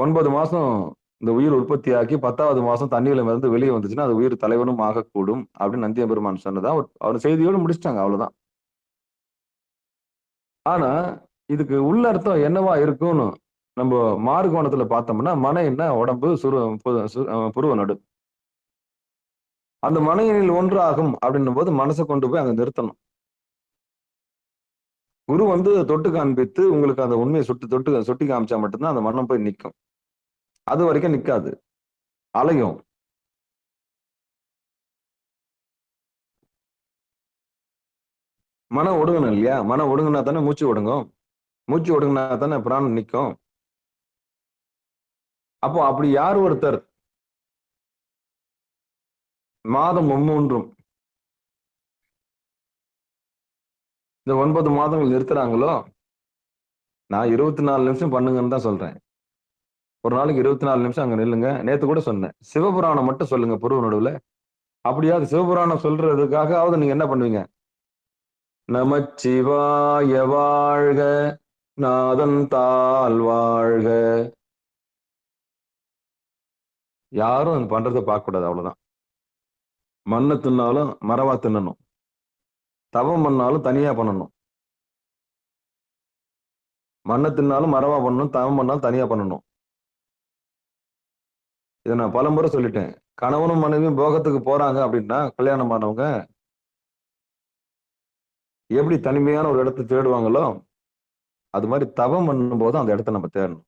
9 மாசம் இந்த உயிர் உற்பத்தி ஆக்கி 10வது மாசம் தண்ணியில இருந்து வெளியே வந்துச்சுன்னா அது உயிர் தலைவனும் ஆகக்கூடும் அப்படின்னு நந்திய பெருமான் சொன்னதா அவர் செய்தியோடு முடிச்சிட்டாங்க, அவ்வளவுதான். ஆனா இதுக்கு உள்ள அர்த்தம் என்னவா இருக்கும்னு நம்ம மாறுகோணத்துல பார்த்தோம்னா, மன என்ன, உடம்பு, புருவ நடு, அந்த மனையினில் ஒன்றாகும் அப்படின்னும் போது மனசை கொண்டு போய் அங்க நிறுத்தணும். குரு தொட்டு காண்பித்து உங்களுக்கு அந்த உண்மையை சொட்டி காமிச்சா மட்டும்தான் அந்த மனம் போய் நிற்கும். அது வரைக்கும் நிக்காது, அலையும். மனம் ஒடுங்கணும் இல்லையா? மனம் ஒடுங்கினா தானே மூச்சு ஒடுங்கும், மூச்சு ஒடுங்கினா தானே பிராணம் நிற்கும். அப்போ அப்படி யார் ஒருத்தர் மாதம் 3 இந்த 9 மாதங்கள் நிறுத்துறாங்களோ, நான் 24 நிமிஷம் பண்ணுங்கன்னு தான் சொல்றேன். ஒரு நாளைக்கு 24 நிமிஷம் அங்க நில்லுங்க. நேத்து கூட சொன்னேன், சிவபுராணம் மட்டும் சொல்லுங்க புருவ நடுவுல. அப்படியாவது சிவபுராணம் சொல்றதுக்காகவாவது நீங்க என்ன பண்ணுவீங்க? நமச்சிவாய வாழ்க, நாதன் தாள் வாழ்க. யாரும் பண்றதை பார்க்க கூடாது, அவ்வளவுதான். மண்ணை தின்னாலும் மரவா தின்னணும், தவம் பண்ணாலும் தனியா பண்ணணும். மண்ணை தின்னாலும் மரவா பண்ணணும், தவம் பண்ணாலும் தனியா பண்ணணும். இதை நான் பலமுறை சொல்லிட்டேன். கணவனும் மனைவியும் போகத்துக்கு போறாங்க அப்படின்னா, கல்யாணம் ஆனவங்க எப்படி தனிமையான ஒரு இடத்தை தேடுவாங்களோ, அது மாதிரி தவம் பண்ணும் போது அந்த இடத்த நம்ம தேடணும்.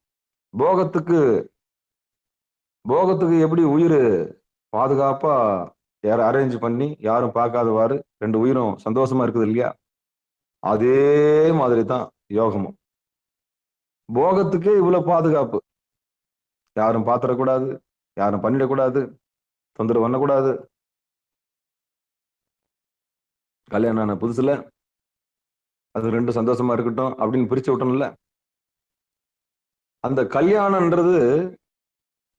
போகத்துக்கு எப்படி உயிர் பாதுகாப்பா அரேஞ்ச் பண்ணி யாரும் பார்க்காதவாறு 2 உயிரும் சந்தோஷமா இருக்குது இல்லையா? அதே மாதிரி தான் யோகமும். போகத்துக்கே இவ்வளவு பாதுகாப்பு, யாரும் பாத்திரக்கூடாது, யாரும் பண்ணிடக்கூடாது, தொந்தரவு பண்ணக்கூடாது. கல்யாணம் ஆன புதுசுல அது ரெண்டு சந்தோஷமா இருக்கட்டும் அப்படின்னு பிரிச்சு விட்டோம்ல. அந்த கல்யாணம்ன்றது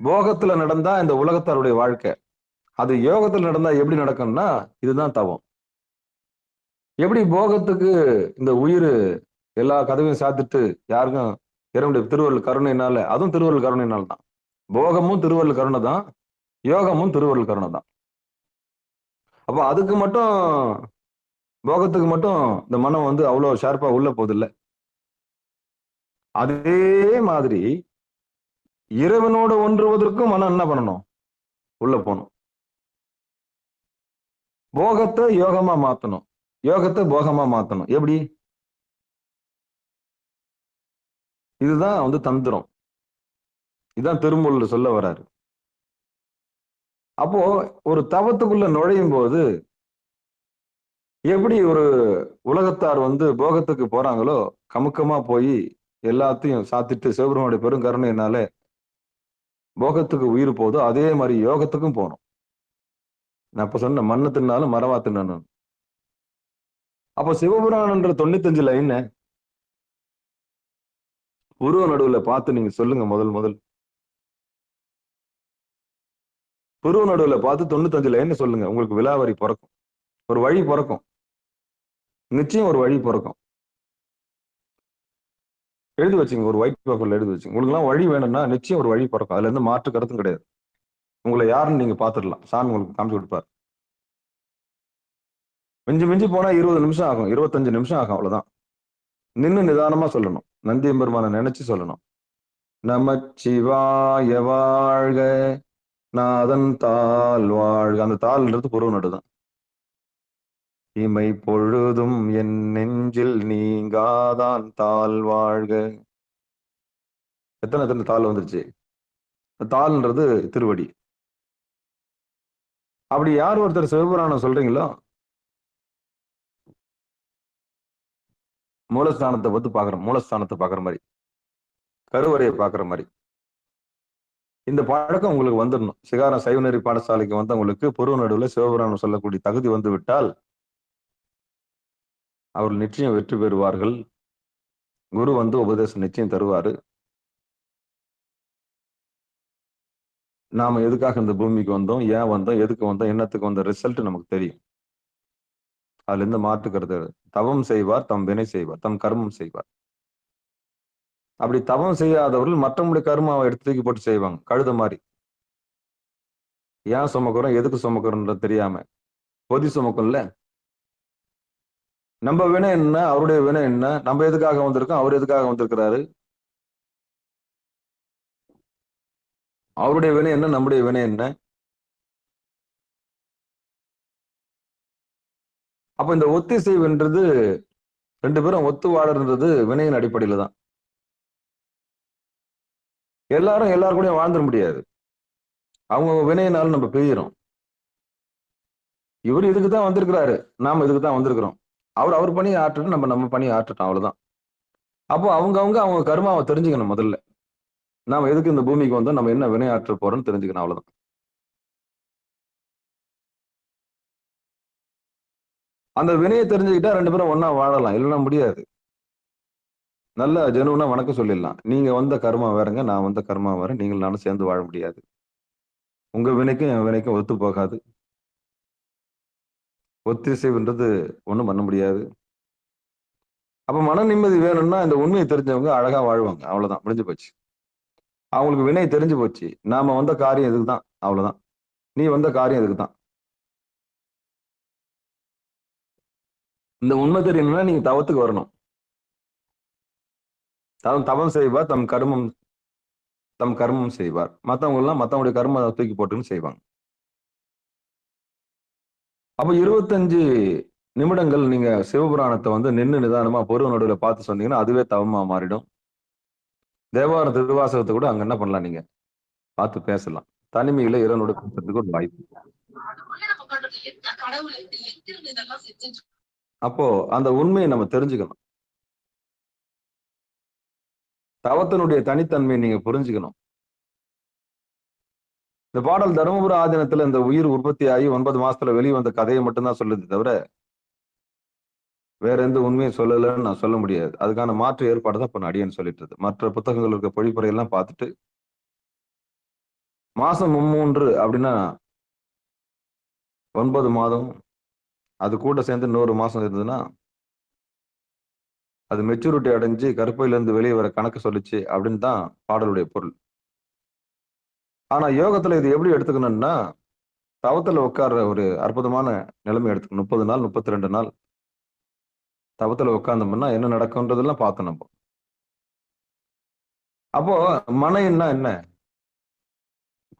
போகத்துல நடந்தா இந்த உலகத்தாருடைய வாழ்க்கை. அது யோகத்துல நடந்தா எப்படி நடக்கும்னா இதுதான் தவம். எப்படி போகத்துக்கு இந்த உயிர் எல்லா கதவையும் சாத்திட்டு யாருக்கும் இறைவனுடைய திருவருள் கருணையினால, அதுவும் திருவருள் கருணையினால தான். போகமும் திருவருள் கருணை தான், யோகமும் திருவருள் கருணை தான். அப்ப அதுக்கு மட்டும் போகத்துக்கு மட்டும் இந்த மனம் வந்து அவ்வளவு ஷார்ப்பா உள்ள போகுது இல்ல. அதே மாதிரி இறைவனோட ஒன்றுவதற்கும் மனம் என்ன பண்ணணும்? உள்ள போகணும். போகத்தை யோகமா மாத்தணும், யோகத்தை போகமா மாத்தணும். எப்படி? இதுதான் வந்து தந்திரம். இதுதான் திருமூலர் சொல்ல வராரு. அப்போ ஒரு தவத்துக்குள்ள நுழையும் போது எப்படி ஒரு உலகத்தார் வந்து போகத்துக்கு போறாங்களோ கமுக்கமா போய் எல்லாத்தையும் சாத்திட்டு சிவபெருமானுடைய பெருங்கருணையினால போகத்துக்கு உயிர் போதோ அதே மாதிரி யோகத்துக்கும் போகணும். நான் இப்ப சொன்ன மண்ணு தின்னாலும் மரவா தின்னணும். அப்போ சிவபுராணன்ற 95 லைன் உருவ நடுவுல பார்த்து நீங்க சொல்லுங்க. முதல் புருவ நடுவுல பார்த்து 95 லைன் சொல்லுங்க. உங்களுக்கு விலாவரி பிறக்கும், ஒரு வழி பிறக்கும், நிச்சயம் ஒரு வழி பிறக்கும். எழுதி வச்சுங்க, ஒரு ஒயிட் பேப்பர்ல எழுதி வச்சுங்க. உங்களுக்கு எல்லாம் வழி வேணும்னா நிச்சயம் ஒரு வழி பிறக்கும். அதுல இருந்து மாற்று கருத்தும் கிடையாது. உங்களை யாருன்னு நீங்க பாத்துடலாம், சாமி உங்களுக்கு காமிச்சு கொடுப்பார். மிஞ்சி போனா 20 நிமிஷம் ஆகும், 25 நிமிஷம் ஆகும், அவ்வளவுதான். நின்னு நிதானமா சொல்லணும், நந்தியம்பெருமானை நினைச்சு சொல்லணும். நமச்சிவாய வாழ்க, நாதன் தாள் வாழ்க. அந்த தாள்ன்றது புருவ நடுதான். இமை பொழுதும் என் நெஞ்சில் நீங்காதான் தாள் வாழ்க. எத்தனை தாள் வந்துருச்சு? தாள்ன்றது திருவடி. அப்படி யார் ஒருத்தர் சிவபுராணம் சொல்றீங்களோ மூலஸ்தானத்தை பத்தி பாக்குறோம், மூலஸ்தானத்தை பாக்குற மாதிரி, கருவறையை பாக்குற மாதிரி இந்த பழக்கம் உங்களுக்கு வந்துடணும். சிகாரம் சைவநெறி பாடசாலைக்கு வந்தவங்களுக்கு புருவ நடுவுல சிவபுராணம் சொல்லக்கூடிய தகுதி வந்து விட்டால் அவர்கள் நிச்சயம் வெற்றி பெறுவார்கள். குரு வந்து உபதேசம் நிச்சயம் தருவாரு. நாம எதுக்காக இந்த பூமிக்கு வந்தோம், ஏன் வந்தோம், எதுக்கு வந்தோம், என்னத்துக்கு வந்த ரிசல்ட் நமக்கு தெரியும். அதுல இருந்து மாற்றுக்கிறது. தவம் செய்வார் தம் வினை செய்வார், தம் கர்மம் செய்வார். அப்படி தவம் செய்யாதவர்கள் மற்றவங்களுடைய கர்மாவை எடுத்து தூக்கி போட்டு செய்வாங்க, கழுத மாதிரி. ஏன் சுமக்கிறோம், எதுக்கு சுமக்கிறோம்ன்றது தெரியாம பொதி சுமக்கும்ல. நம்ம வினை என்ன, அவருடைய வினை என்ன, நம்ம எதுக்காக வந்திருக்கோம், அவர் எதுக்காக வந்திருக்கிறாரு, அவருடைய வினை என்ன, நம்முடைய வினை என்ன. அப்ப இந்த ஒத்திசைவுன்றது ரெண்டு பேரும் ஒத்து வாழறது வினையின் அடிப்படையில தான். எல்லாரும் எல்லாரும் கூட வாழ்ந்துட முடியாது. அவங்க வினையினாலும் நம்ம பிரியிறோம். இவர் இதுக்கு தான் வந்திருக்கிறாரு, நாம இதுக்கு தான் வந்திருக்கிறோம். அவர் பணி ஆற்றட்டும், நம்ம பணி ஆற்றட்டும், அவ்வளவுதான். அப்போ அவங்க கர்மாவை தெரிஞ்சுக்கணும். முதல்ல நாம எதுக்கு இந்த பூமிக்கு வந்தோம், நம்ம என்ன வினை ஆற்ற போறோம்னு தெரிஞ்சுக்கணும், அவ்வளவுதான். அந்த வினையை தெரிஞ்சுக்கிட்டா ரெண்டு பேரும் ஒன்னா வாழலாம், இல்லைன்னா முடியாது. நல்ல ஜெனுவனா வணக்கம் சொல்லிடலாம். நீங்க வந்த கர்மா வேறங்க, நான் வந்த கர்மா வேற, நீங்கள் நானும் சேர்ந்து வாழ முடியாது. உங்க வினைக்கும் என் வினைக்கும் ஒத்து போகாது. ஒத்திசைவுன்றது ஒண்ணும் பண்ண முடியாது. அப்ப மன நிம்மதி வேணும்னா இந்த உண்மையை தெரிஞ்சவங்க அழகா வாழ்வாங்க, அவ்வளவுதான், முடிஞ்சு போச்சு. அவங்களுக்கு வினை தெரிஞ்சு போச்சு. நாம வந்த காரியம் இதுக்கு தான், அவ்வளவுதான். நீ வந்த காரியம் இதுக்கு தான். இந்த உண்மை தெரியணும்னா நீங்க தவத்துக்கு வரணும். தவம் செய்வார் தம் கர்மம் செய்வார். மத்தவங்க எல்லாம் மத்தவங்களுடைய கர்ம தூக்கி போட்டுன்னு செய்வாங்க. அப்ப 25 நிமிடங்கள் நீங்க சிவபுராணத்தை வந்து நின்று நிதானமா பொருவ நடுவுல பார்த்து சொன்னீங்கன்னா அதுவே தவமா மாறிடும். தேவார திருவாசகத்தை கூட அங்க என்ன பண்ணலாம், நீங்க பார்த்து பேசலாம். தனிமையில இறைவனோட பேசுறதுக்கு ஒரு வாய்ப்பு. அப்போ அந்த உண்மையை நம்ம தெரிஞ்சுக்கணும். தவத்தினுடைய தனித்தன்மையை நீங்க புரிஞ்சுக்கணும். இந்த பாடல் தருமபுர ஆதீனத்துல இந்த உயிர் உற்பத்தி ஆகி 9 மாசத்துல வெளியே வந்த கதையை மட்டும்தான் சொல்லுது தவிர வேற எந்த உண்மையும் சொல்லலைன்னு நான் சொல்ல முடியாது. அதுக்கான மாற்று ஏற்பாடு தான் இப்ப நான் அடியேன்னு சொல்லிட்டு இருக்கு. மற்ற புத்தகங்கள் இருக்க பொழிப்புரையெல்லாம் பார்த்துட்டு மாசம் 3 அப்படின்னா 9 மாதம், அது கூட சேர்ந்து 100 மாசம் இருந்ததுன்னா அது மெச்சூரிட்டி அடைஞ்சு கருப்பையில இருந்து வெளியே வர கணக்கு சொல்லுச்சு அப்படின்னு தான் பாடலுடைய பொருள். ஆனா யோகத்துல இது எப்படி எடுத்துக்கணும்னா, தவத்துல உட்கார்ற ஒரு அற்புதமான நிலைமை எடுத்துக்கணும். 30 நாள் 32 நாள் தவத்துல உட்கார்ந்தோம்னா என்ன நடக்கும்ன்றதெல்லாம் பார்த்தோம் நம்ம. அப்போ மனைன்னா என்ன?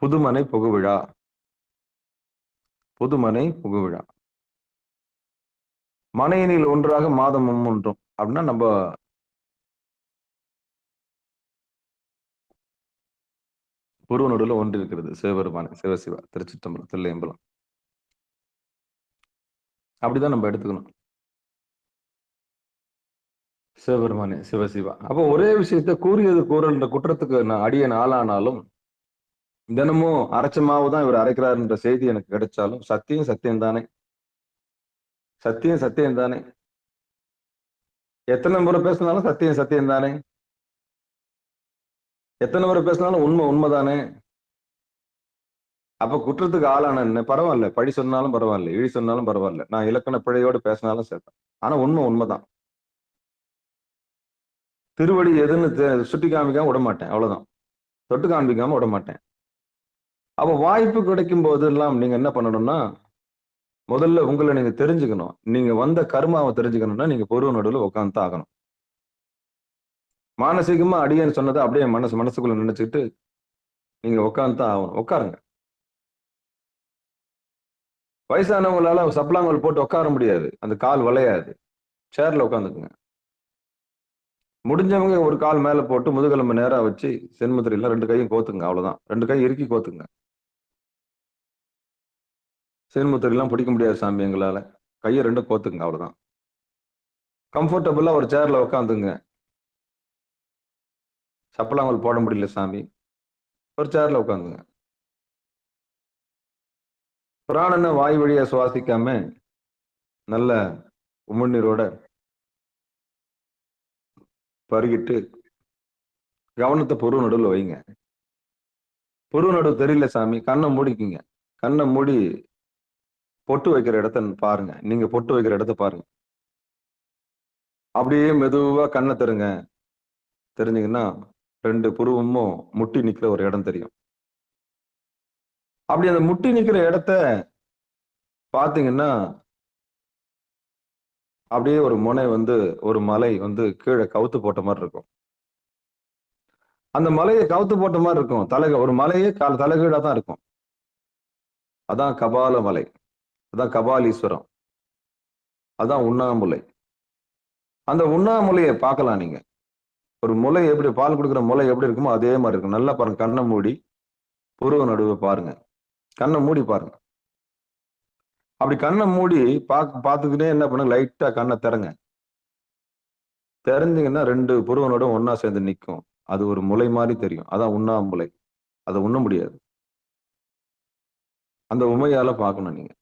புதுமனை புகுவிழா. புதுமனை புகுவிழா. மனையினில் ஒன்றாக மாதம் மும்முன்றும் அப்படின்னா நம்ம புருவ நடுவுல ஒன்று இருக்கிறது சிவபெருமானே, சிவசிவா, திருச்சிற்றம்பலம், தில்லையம்பலம். அப்படிதான் நம்ம எடுத்துக்கணும். சிவபெருமானே, சிவசிவா. அப்போ ஒரே விஷயத்த கூறியது கூறல்ன்ற குற்றத்துக்கு நான் அடியேன் ஆளானாலும், தினமும் அரைச்ச மாவு தான் இவர் அரைக்கிறாருன்ற செய்தி எனக்கு கிடைச்சாலும், சத்தியம் சத்தியம் தானே. சத்தியம் சத்தியம் தானே. எத்தனை முறை பேசினாலும் சத்தியம் சத்தியம் தானே. எத்தனை முறை பேசினாலும் உண்மை உண்மைதானே. அப்ப குற்றத்துக்கு ஆளான என்ன? பரவாயில்ல, பழி சொன்னாலும் பரவாயில்ல, இழி சொன்னாலும் பரவாயில்ல, நான் இலக்கண பிழையோடு பேசினாலும் சேர்த்தேன். ஆனா உண்மை உண்மைதான். திருவடி எதுன்னு சுட்டி காமிக்காம விட மாட்டேன், அவ்வளவுதான். தொட்டு காண்பிக்காம விட மாட்டேன். அப்ப வாய்ப்பு கிடைக்கும் போதெல்லாம் நீங்க என்ன பண்ணணும்னா, முதல்ல உங்களை நீங்க தெரிஞ்சுக்கணும். நீங்க வந்த கர்மாவை தெரிஞ்சுக்கணும்னா நீங்க பொருவ நடுவில் உட்கார்ந்து தான் ஆகணும். மானசீகமா அடியேன்னு சொன்னதை அப்படியே மனசுக்குள்ள நினைச்சுக்கிட்டு நீங்க உட்கார்ந்து தான் ஆகணும். உட்காருங்க. வயசானவங்களால சப்ளாங்கல் போட்டு உட்கார முடியாது, அந்த கால் வளையாது. சேர்ல உட்காந்துக்குங்க. முடிஞ்சவங்க ஒரு கால் மேல போட்டு முதுகெலும்பு நேரா வச்சு சென்முத்திரையில 2 கையும் கோத்துங்க, அவ்வளவுதான். 2 கை இறுக்கி கோத்துங்க. சென்முத்திரையெல்லாம் பிடிக்க முடியாது சாமி எங்களால, கையை 2 கோத்துங்க, அவ்வளவுதான். கம்ஃபர்டபுளா ஒரு சேர்ல உட்காந்துங்க. சப்பலாங்கல் போட முடியல சாமி, ஒரு சேர்ல உட்காந்துங்க. பிராணனை வாய் வழியா சுவாசிக்காம நல்ல உமிழ்நீரோட பருகிட்டு கவனத்தை பொருவ நடுவில் வைங்க. பொருவ நடுவு தெரியல சாமி, கண்ணை மூடிக்குங்க. கண்ணை மூடி பொட்டு வைக்கிற இடத்த பாருங்க. நீங்க பொட்டு வைக்கிற இடத்த பாருங்க. அப்படியே மெதுவா கண்ணை தருங்க. தெரிஞ்சீங்கன்னா 2 புருவமும் முட்டி நிக்கிற ஒரு இடம் தெரியும். அப்படி அந்த முட்டி நிக்கிற இடத்த பாத்தீங்கன்னா அப்படியே ஒரு முனை ஒரு மலை கீழே கவுத்து போட்ட மாதிரி இருக்கும். அந்த மலையை கவுத்து போட்ட மாதிரி இருக்கும். ஒரு மலையே தலைகீழா தான் இருக்கும். அதான் கபால மலை, அதான் கபாலீஸ்வரம், அதான் உண்ணாமுலை. அந்த உண்ணாமுலையை பார்க்கலாம் நீங்க. ஒரு முலை எப்படி, பால் கொடுக்குற முலை எப்படி இருக்குமோ அதே மாதிரி இருக்கும். நல்லா பாருங்க. கண்ணை மூடி புருவ நடுவை பாருங்க. கண்ணை மூடி பாருங்க. அப்படி கண்ணை மூடி பார்த்துக்கிட்டே என்ன பண்ணுங்க, லைட்டா கண்ணை திறங்க. தெரிஞ்சீங்கன்னா 2 புருவனோட ஒன்னா சேர்ந்து நிற்கும். அது ஒரு முலை மாதிரி தெரியும். அதான் உண்ணாமுலை. அதை உண்ண முடியாது. அந்த உமையால பார்க்கணும் நீங்க.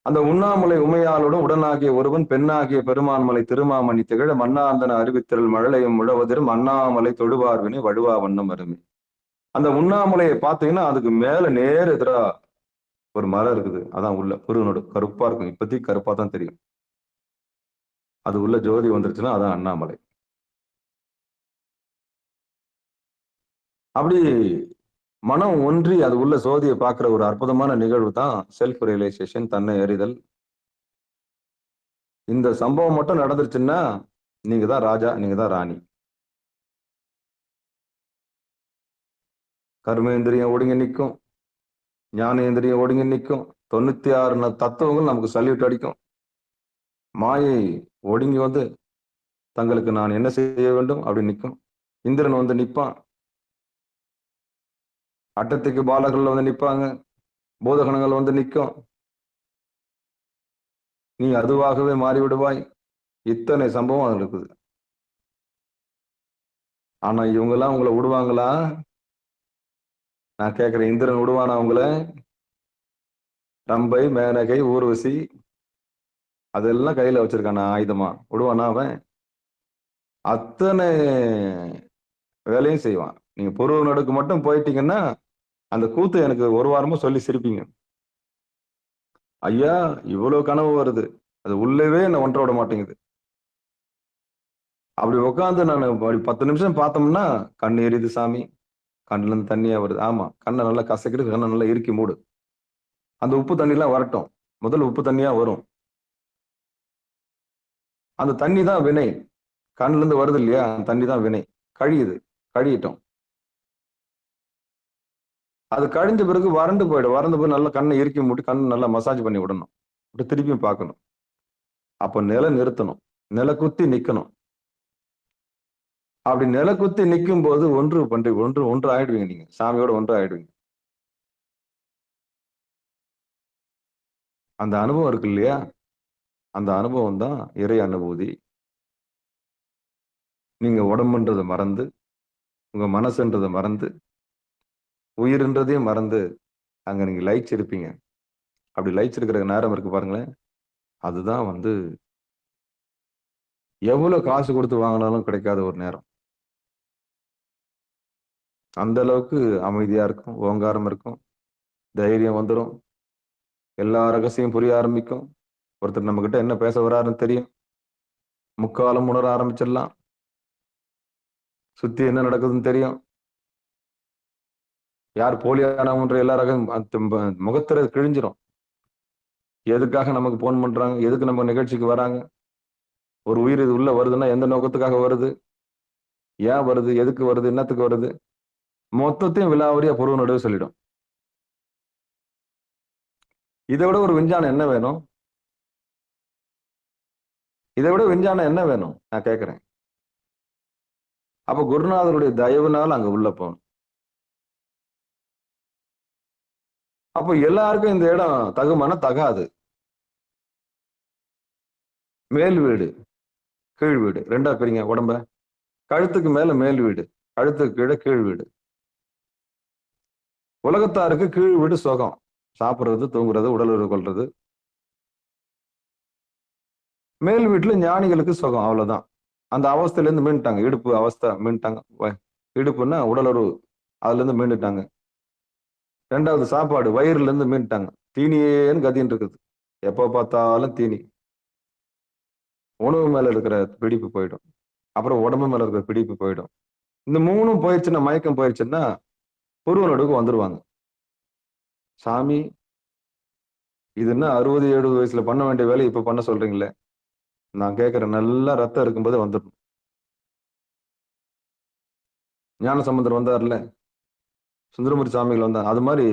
அந்த உண்ணாமுலை உமையாளோட உடனாகிய ஒருவன் பெண்ணாகிய பெருமான்மலை திருமாமணி திகழ மண்ணாந்தன அறிவித்திரல் மழலையும் முழவதிரும் அண்ணாமலை தொழுவார்வினை வடுவா வண்ணம் அருமை. அந்த உண்ணாமுலையை பார்த்தீங்கன்னா அதுக்கு மேல நேர எதிரா ஒரு மலை இருக்குது. அதான் உள்ள புருவனோட கருப்பா இருக்கும். இப்போதைக்கு கருப்பா தான் தெரியும். அது உள்ள ஜோதி வந்துருச்சுன்னா அதான் அண்ணாமலை. அப்படி மனம் ஒன்றி அது உள்ள சோதியை பார்க்கிற ஒரு அற்புதமான நிகழ்வு தான் செல்ஃப் ரியலைசேஷன், தன்னை அறிதல். இந்த சம்பவம் மட்டும் நடந்துருச்சுன்னா நீங்க தான் ராஜா, நீங்க தான் ராணி. கர்மேந்திரியம் ஒடுங்கி நிற்கும், ஞானேந்திரியம் ஒடுங்கி நிற்கும். 96 தத்துவங்கள் நமக்கு சல்யூட் அடிக்கும். மாயை ஒடுங்கி தங்களுக்கு நான் என்ன செய்ய வேண்டும் அப்படின்னு நிற்கும். இந்திரன் நிற்பான். அட்டத்துக்கு பாலகர்கள் நிற்பாங்க. பூதகணங்கள் நிற்கும். நீ அதுவாகவே மாறிவிடுவாய். இத்தனை சம்பவம் அது இருக்குது. ஆனா இவங்கெல்லாம் உங்களை விடுவாங்களா? நான் கேட்கிறேன், இந்திரன் விடுவானா உங்களை? ரம்பை, மேனகை, ஊர்வசி அதெல்லாம் கையில வச்சிருக்கான ஆயுதமா விடுவானா அவன்? அத்தனை வேலையும் செய்வான். நீங்க புருவ நடுக்கு மட்டும் போயிட்டீங்கன்னா அந்த கூத்து எனக்கு ஒரு வாரமா சொல்லி சிரிப்பீங்க. ஐயா இவ்வளவு கனவு வருது, அது உள்ளவே என்ன ஒன்ற விட மாட்டேங்குது. அப்படி உட்காந்து நான் 10 நிமிஷம் பார்த்தோம்னா கண்ணு எரியுது சாமி, கண்ணுல இருந்து தண்ணியா வருது. ஆமா, கண்ணை நல்லா கசக்கிட்டு கண்ணை நல்லா இறுக்கி மூடு. அந்த உப்பு தண்ணி எல்லாம் வரட்டும். முதல்ல உப்பு தண்ணியா வரும். அந்த தண்ணி தான் வினை. கண்ணுல இருந்து வருது இல்லையா, அந்த தண்ணி தான் வினை. கழியுது, கழியட்டும். அது கழிஞ்ச பிறகு வறண்டு போயிடும். வறண்டு போய் நல்லா கண்ணை இறுக்கி மூட்டி கண்ணு நல்லா மசாஜ் பண்ணி விடணும். திருப்பியும் பார்க்கணும். அப்ப நிலை நிறுத்தணும், நிலை குத்தி நிக்கணும். அப்படி நிலை குத்தி நிற்கும் போது ஒன்று ஆயிடுவீங்க. நீங்க சாமியோட ஒன்று ஆயிடுவீங்க. அந்த அனுபவம் இருக்கு இல்லையா, அந்த அனுபவம் தான் இறை அனுபூதி. நீங்க உடம்புன்றதை மறந்து, உங்க மனசுன்றதை மறந்து, உயிர்ன்றதையும் மறந்து அங்க நீங்க லயிச்சிருப்பீங்க. அப்படி லயிச்சிருக்கிற நேரம் இருக்கு பாருங்களேன், அதுதான் எவ்வளவு காசு கொடுத்து வாங்கினாலும் கிடைக்காத ஒரு நேரம். அந்த அளவுக்கு அமைதியா இருக்கும், ஓங்காரம் இருக்கும், தைரியம் வந்துடும், எல்லா ரகசியம் புரிய ஆரம்பிக்கும். ஒருத்தர் நம்ம கிட்ட என்ன பேச வராருன்னு தெரியும். முக்காலம் உணர ஆரம்பிச்சிடலாம். சுத்தி என்ன நடக்குதுன்னு தெரியும். யார் போலியானவன்ற எல்லா ரகம் முகத்துல கிழிஞ்சிரும். எதுக்காக நமக்கு போன் பண்றாங்க, எதுக்கு நம்ம நிகழ்ச்சிக்கு வராங்க, ஒரு உயிர் இது உள்ள வருதுன்னா எந்த நோக்கத்துக்காக வருது, ஏன் வருது, எதுக்கு வருது, என்னத்துக்கு வருது, மொத்தத்தையும் விலாவரியா பொருவ நடுவே சொல்லிடும். இதை விட ஒரு விஞ்ஞானம் என்ன வேணும்? இதை விட விஞ்ஞானம் என்ன வேணும் நான் கேட்கிறேன். அப்ப குருநாதருடைய தயவுனால அங்க உள்ள போகணும். அப்ப எல்லாருக்கும் இந்த இடம் தகுமான தகாது. மேல் வீடு கீழ் வீடு ரெண்டா பிரிங்க உடம்ப. கழுத்துக்கு மேல மேல் வீடு, கழுத்துக்கு கீழே கீழ் வீடு. உலகத்தாருக்கு கீழ் வீடு சுகம், சாப்பிடுறது, தூங்குறது, உடல் உறவு கொள்றது. மேல் வீட்டுல ஞானிகளுக்கு சுகம், அவ்வளவுதான். அந்த அவஸ்தையில இருந்து மீண்டுட்டாங்க. இடுப்பு அவஸ்தை மீண்டுட்டாங்க. இடுப்புன்னா உடலுறவு, அதுல இருந்து மீண்டுட்டாங்க. ரெண்டாவது சாப்பாடு, வயிறுல இருந்து மீண்டுட்டாங்க. தீனியேன்னு கத்தின்னு இருக்குது, எப்போ பார்த்தாலும் தீனி. உணவு மேல இருக்கிற பிடிப்பு போயிடும், அப்புறம் உடம்பு மேல இருக்கிற பிடிப்பு போயிடும். இந்த மூணும் போயிடுச்சுன்னா, மயக்கம் போயிடுச்சுன்னா புருவ நடுவுக்கு வந்துருவாங்க. சாமி இது என்ன 60-70 வயசுல பண்ண வேண்டிய வேலை இப்ப பண்ண சொல்றீங்களே, நான் கேட்கிறேன். நல்லா ரத்தம் இருக்கும்போது வந்துடும். ஞான சம்பந்தர் வந்தார்ல, சுந்தரமூர்த்தி சாமிகள் வந்தார், அது மாதிரி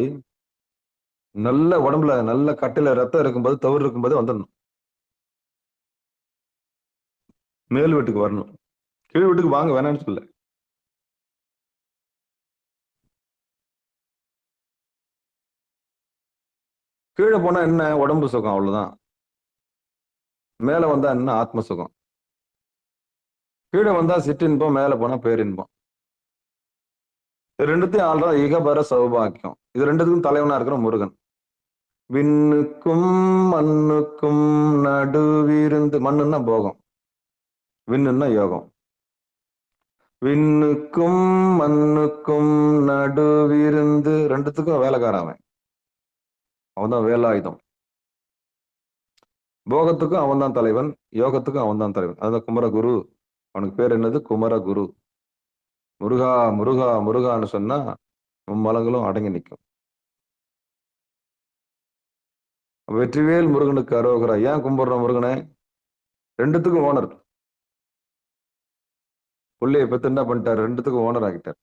நல்ல உடம்புல நல்ல கட்டில ரத்தம் இருக்கும்போது, தவறு இருக்கும்போது வந்துடணும். மேல் வீட்டுக்கு வரணும், கீழ் வீட்டுக்கு வாங்க வேணாம்னு சொல்ல. கீழே போனா என்ன, உடம்பு சுகம், அவ்வளவுதான். மேல வந்தா என்ன, ஆத்ம சுகம். கீழே வந்தா சிற்றின்பம், மேல போனா பேரின்பம். இது ரெண்டுத்தையும் ஆள்றா இகபர சௌபாக்கியம். இது ரெண்டுத்துக்கும் தலைவனா இருக்கிற முருகன். விண்ணுக்கும் மண்ணுக்கும் நடுவிருந்து, மண்ணுன்னா போகம், விண்ணுன்னா யோகம். விண்ணுக்கும் மண்ணுக்கும் நடுவிருந்து, ரெண்டுத்துக்கும் வேலைக்காரன் அவன் தான் வேலாயுதம். போகத்துக்கும் அவன் தான் தலைவன், யோகத்துக்கும் அவன் தான் தலைவன். அதுதான் குமரகுரு. அவனுக்கு பேர் என்னது, குமரகுரு. முருகா முருகா முருகான்னு சொன்னா மலங்களும் அடங்கி நிற்கும். வெற்றிவேல் முருகனுக்கு அரோகரா. ஏன் கும்பிடுற முருகனை? ரெண்டுத்துக்கும் ஓனர். பிள்ளையை பத்தி என்ன பண்ணிட்டாரு, ரெண்டுத்துக்கும் ஓனர் ஆகிட்டார்.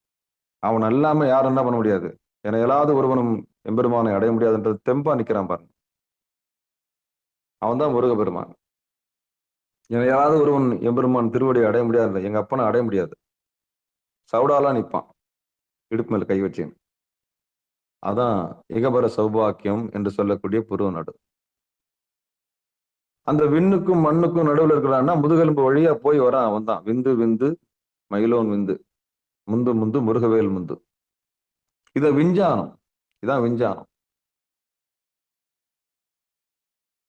அவன் அல்லாம யாரும் என்ன பண்ண முடியாது. என எல்லாவது ஒருவனும் எம்பெருமானை அடைய முடியாதுன்றது தெம்பா நிக்கிறான் பாருங்க. அவன் தான் முருக பெருமான். என யாராவது ஒருவன் எம்பெருமான் திருவடியை அடைய முடியாது, எங்க அப்பனை அடைய முடியாது. சவுடாலாம் நிற்பான் இடுப்பு மேல கை வச்சு. அதான் இகபர சௌபாக்கியம் என்று சொல்லக்கூடிய புருவ நடு. அந்த விண்ணுக்கும் மண்ணுக்கும் நடுவில் இருக்கிறான்னா முதுகெலும்பு வழியா போய் வரான். அவன் தான் விந்து விந்து மயிலோன் விந்து, முந்து முந்து முருகவேல் முந்து. இத விஞ்ஞானம், இதான் விஞ்ஞானம்.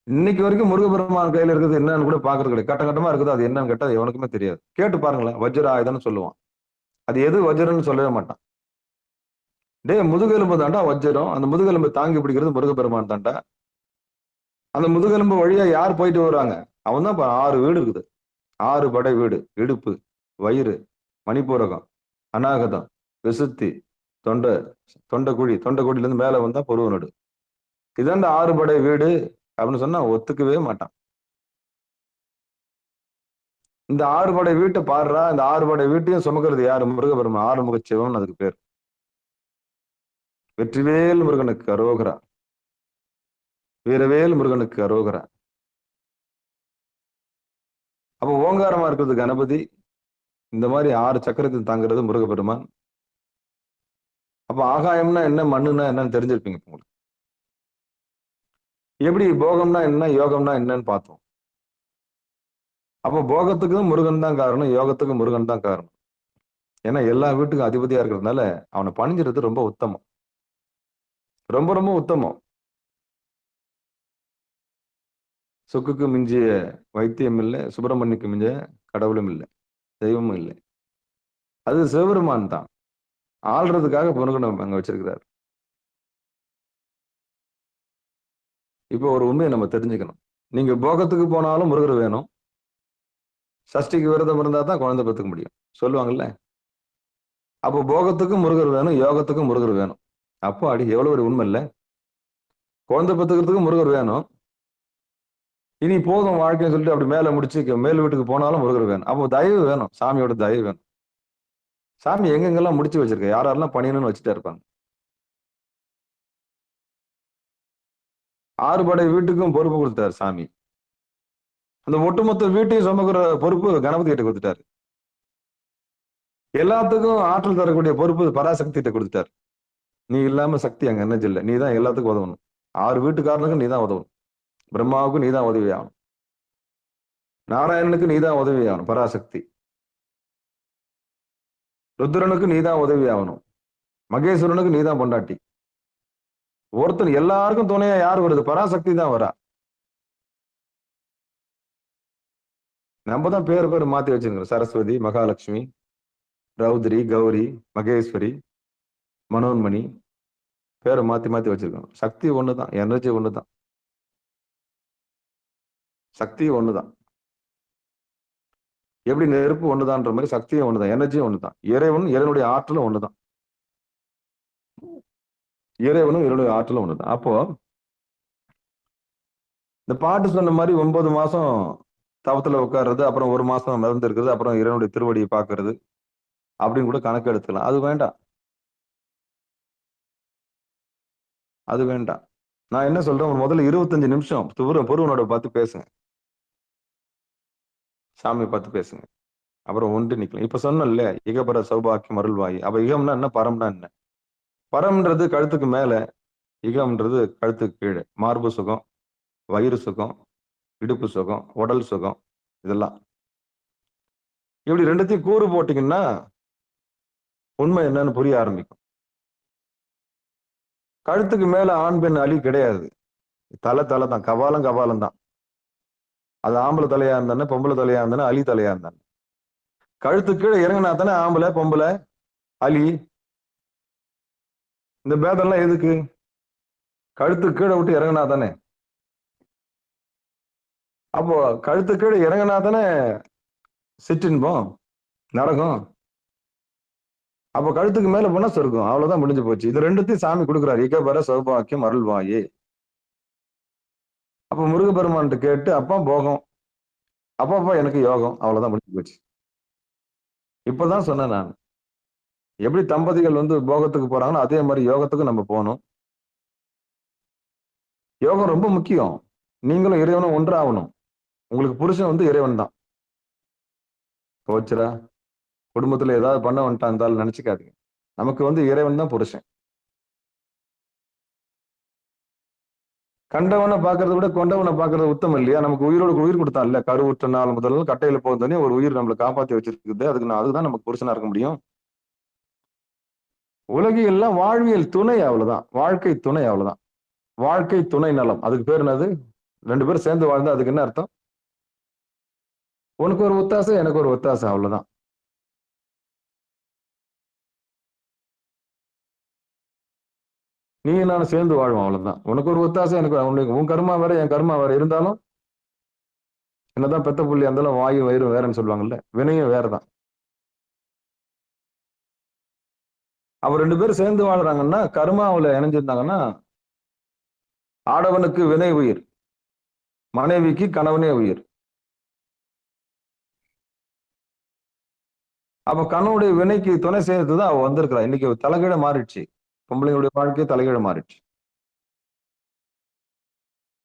இன்னைக்கு வரைக்கும் முருகபெருமான் கையில இருக்குது என்னன்னு கூட பாக்குறது கிடையாது. கட்ட கட்டமா இருக்குது, அது என்னன்னு கேட்டா அது எவனுக்குமே தெரியாது. கேட்டு பாருங்களேன், வஜ்ர ஆயுதம்னு சொல்லுவான். அது எது வஜ்ரன்னு சொல்லவே மாட்டான். முதுகெலும்பு தாண்டா வஜ்ரம், அந்த முதுகெலும்பு தாங்கி பிடிக்கிறது முருகபெருமான் தாண்டா. அந்த முதுகெலும்பு வழியா யார் போயிட்டு வருவாங்க? அவன் தான் 6 வீடு இருக்குது. 6 படை வீடு: இடுப்பு, வயிறு, மணிப்பூரகம், அநாகதம், விசுத்தி, தொண்டை, தொண்டைக்குழி. தொண்டைக்குழில இருந்து மேல வந்தா பொருவ நடு. இதாண்ட 6 படை வீடு அப்படின்னு சொன்னா ஒத்துக்கவே மாட்டான். இந்த 6 படை வீட்டை பாடுறா. இந்த 6 படை வீட்டையும் சுமக்கிறது யாரு? முருகபெருமான். ஆறுமுக சிவன் அதுக்கு பேர். வெற்றிவேல் முருகனுக்கு அரோகரா, வீரவேல் முருகனுக்கு அரோகரா. அப்ப ஓங்காரமா இருக்கிறது கணபதி. இந்த மாதிரி 6 சக்கரத்தை தாங்கிறது முருகபெருமான். அப்ப ஆகாயம்னா என்ன, மண்ணுன்னா என்னன்னு தெரிஞ்சிருப்பீங்க உங்களுக்கு. எப்படி போகம்னா என்ன, யோகம்னா என்னன்னு பார்த்தோம். அப்போ போகத்துக்கும் முருகன் தான் காரணம், யோகத்துக்கும் முருகன் தான் காரணம். ஏன்னா எல்லா வீட்டுக்கும் அதிபதியா இருக்கிறதுனால அவனை பணிஞ்சிறது ரொம்ப உத்தமம், ரொம்ப ரொம்ப உத்தமம். சொக்குக்கு மிஞ்சிய வைத்தியம் இல்லை, சுப்பிரமணியக்கு மிஞ்சிய கடவுளும் இல்லை, தெய்வமும் இல்லை. அது சிவபெருமான் தான். ஆள்றதுக்காக முருகனை அங்க வச்சிருக்கிறார். இப்போ ஒரு உண்மையை நம்ம தெரிஞ்சுக்கணும். நீங்க போகத்துக்கு போனாலும் முருகர் வேணும். சஷ்டிக்கு விரதம் இருந்தா தான் குழந்தை பெற்றுக்க முடியும் சொல்லுவாங்கல்ல. அப்போ போகத்துக்கும் முருகர் வேணும், யோகத்துக்கும் முருகர் வேணும். அப்போ அடி எவ்வளவு ஒரு உண்மை இல்லை. குழந்தை பெற்றுக்கிறதுக்கும் முருகர் வேணும். இனி போதும் வாழ்க்கைன்னு சொல்லிட்டு அப்படி மேல முடிச்சு மேல் வீட்டுக்கு போனாலும் முருகர் வேணும். அப்போ தயவு வேணும், சாமியோட தயவு வேணும். சாமி எங்கெங்கெல்லாம் முடிச்சு வச்சிருக்க, யாரெல்லாம் பணியணும்னு வச்சுட்டே இருப்பாங்க. 6 படை வீட்டுக்கும் பொறுப்பு கொடுத்தாரு சாமி. அந்த ஒட்டுமொத்த வீட்டையும் சுமக்கிற பொறுப்பு கணபதி கிட்ட கொடுத்துட்டாரு. எல்லாத்துக்கும் ஆற்றல் தரக்கூடிய பொறுப்பு பராசக்தி கிட்ட கொடுத்துட்டாரு. நீ இல்லாம சக்தி அங்க என்ன இல்லை, நீ தான் எல்லாத்துக்கும் உதவணும். 6 வீட்டுக்காரனுக்கும் நீ தான் உதவணும். பிரம்மாவுக்கும் நீ தான் உதவி ஆகணும், நாராயணனுக்கு நீ தான் உதவி ஆகணும், பராசக்தி. ருத்ரனுக்கு நீ தான் உதவி ஆகணும், மகேஸ்வரனுக்கு நீ தான் பொண்டாட்டி. ஒருத்தன் எல்லாருக்கும் துணையா யார் வருது? பராசக்தி தான் வரா. நம்ம தான் பேர் மாத்தி வச்சிருக்கோம். சரஸ்வதி, மகாலட்சுமி, ரௌத்ரி, கௌரி, மகேஸ்வரி, மனோன்மணி பேரை மாத்தி மாத்தி வச்சிருக்கோம். சக்தி ஒண்ணுதான், எனர்ஜி ஒண்ணுதான், சக்தி ஒண்ணுதான். எப்படி நெருப்பு ஒண்ணுதான்ற மாதிரி சக்தியும் ஒண்ணுதான், எனர்ஜியும் ஒண்ணுதான். இறைவனுடைய ஆற்றலும் ஒண்ணுதான். இறைவனும் இறைவனுடைய ஆற்றலும் ஒண்ணுதான். அப்போ இந்த பாட்டு சொன்ன மாதிரி 9 மாசம் தவத்துல உட்கார்றது, அப்புறம் 1 மாசம் மிதந்து இருக்கிறது, அப்புறம் இறைவனுடைய திருவடியை பார்க்கறது அப்படின்னு கூட கணக்கு எடுத்துக்கலாம். அது வேண்டாம், அது வேண்டாம். நான் என்ன சொல்றேன், முதல்ல 25 நிமிஷம் பொருவனோட பார்த்து பேசுங்க, சாமியை பார்த்து பேசுங்க, அப்புறம் ஒன்று நிக்கலாம். இப்ப சொன்னல இகபர சௌபாக்கியம் அருள்வாயி. அப்ப இகம்னா என்ன, பரம்னா என்ன? பரம்ன்றது கழுத்துக்கு மேல, இகம்ன்றது கழுத்துக்கு கீழே. மார்பு சுகம், வயிறு சுகம், இடுப்பு சுகம், உடல் சுகம், இதெல்லாம் இப்படி ரெண்டுத்தையும் கூறு போட்டீங்கன்னா உண்மை என்னன்னு புரிய ஆரம்பிக்கும். கழுத்துக்கு மேல ஆண் பெண் அலி கிடையாது, தலை தான், கபாலம் தான். அது ஆம்பளை தலையா இருந்தானே, பொம்பளை தலையா இருந்தானே, அலி தலையா இருந்தானே. கழுத்து கீழே இறங்கினா தானே ஆம்பளை, பொம்பளை, அலி. இந்த பேதம்லாம் எதுக்கு? கழுத்து கீழே விட்டு இறங்கினா தானே. அப்போ கழுத்து கீழே இறங்கினா தானே சிற்றின்பம், நரகம். அப்போ கழுத்துக்கு மேல போனா சொர்க்கம். அவ்வளவுதான், முடிஞ்சு போச்சு. இது ரெண்டுத்தையும் சாமி கொடுக்குறாரு. இகபர சௌபாக்கியம் அருள்வாயே. அப்ப முருகபெருமான்ட்டு கேட்டு அப்பா போகம், அப்பா எனக்கு யோகம், அவ்வளவுதான், முடிஞ்சு போச்சு. இப்பதான் சொன்னேன் நான், எப்படி தம்பதிகள் போகத்துக்கு போறாங்களோ அதே மாதிரி யோகத்துக்கு நம்ம போகணும். யோகம் ரொம்ப முக்கியம். நீங்களும் இறைவனும் ஒன்றாகணும். உங்களுக்கு புருஷன் இறைவன் தான். போச்சுரா, குடும்பத்துல ஏதாவது பண்ண வந்துட்டான் நினைச்சுக்காதீங்க. நமக்கு இறைவன் தான் புருஷன். கண்டவனை பாக்குறத விட கொண்டவனை பாக்குறது உத்தமம் இல்லையா? நமக்கு உயிரோடு உயிர் கொடுத்தான் இல்ல, கருவுற்ற நாள் முதல்ல கட்டையில போகுதுன்னே ஒரு உயிர் நம்மளை காப்பாத்தி வச்சிருக்குது. அதுதான் நமக்கு புருஷனா இருக்க முடியும். உலகியெல்லாம் வாழ்வியல் துணை, அவ்வளவுதான். வாழ்க்கை துணை, அவ்வளவுதான். வாழ்க்கை துணை நலம், அதுக்கு பேர் என்னது? 2 பேரும் சேர்ந்து வாழ்ந்தா அதுக்கு என்ன அர்த்தம்? உனக்கு ஒரு ஒத்தாசை, எனக்கு ஒரு ஒத்தாசை, அவ்வளவுதான். நீ நானும் சேர்ந்து வாழ்வோம், அவ்வளவுதான். உனக்கு ஒரு ஒத்தாசை, எனக்கு உன் கர்மா வேற என் கர்மா வேற இருந்தாலும் என்னதான் பெத்த புள்ளி இருந்தாலும் வாயு வயிறு வேறன்னு சொல்லுவாங்கல்ல, வினையும் வேறதான். அவ 2 பேரும் சேர்ந்து வாழ்றாங்கன்னா கர்மாவுல இணைஞ்சிருந்தாங்கன்னா ஆடவனுக்கு வினை உயிர், மனைவிக்கு கணவனே உயிர். அப்ப கணவனுடைய வினைக்கு துணை செய்யறதுதான் அவ வந்திருக்கிறா. இன்னைக்கு தலைகீழ மாறிடுச்சு, பொம்பளைங்களுடைய வாழ்க்கையை தலைகீழ மாறிடுச்சு.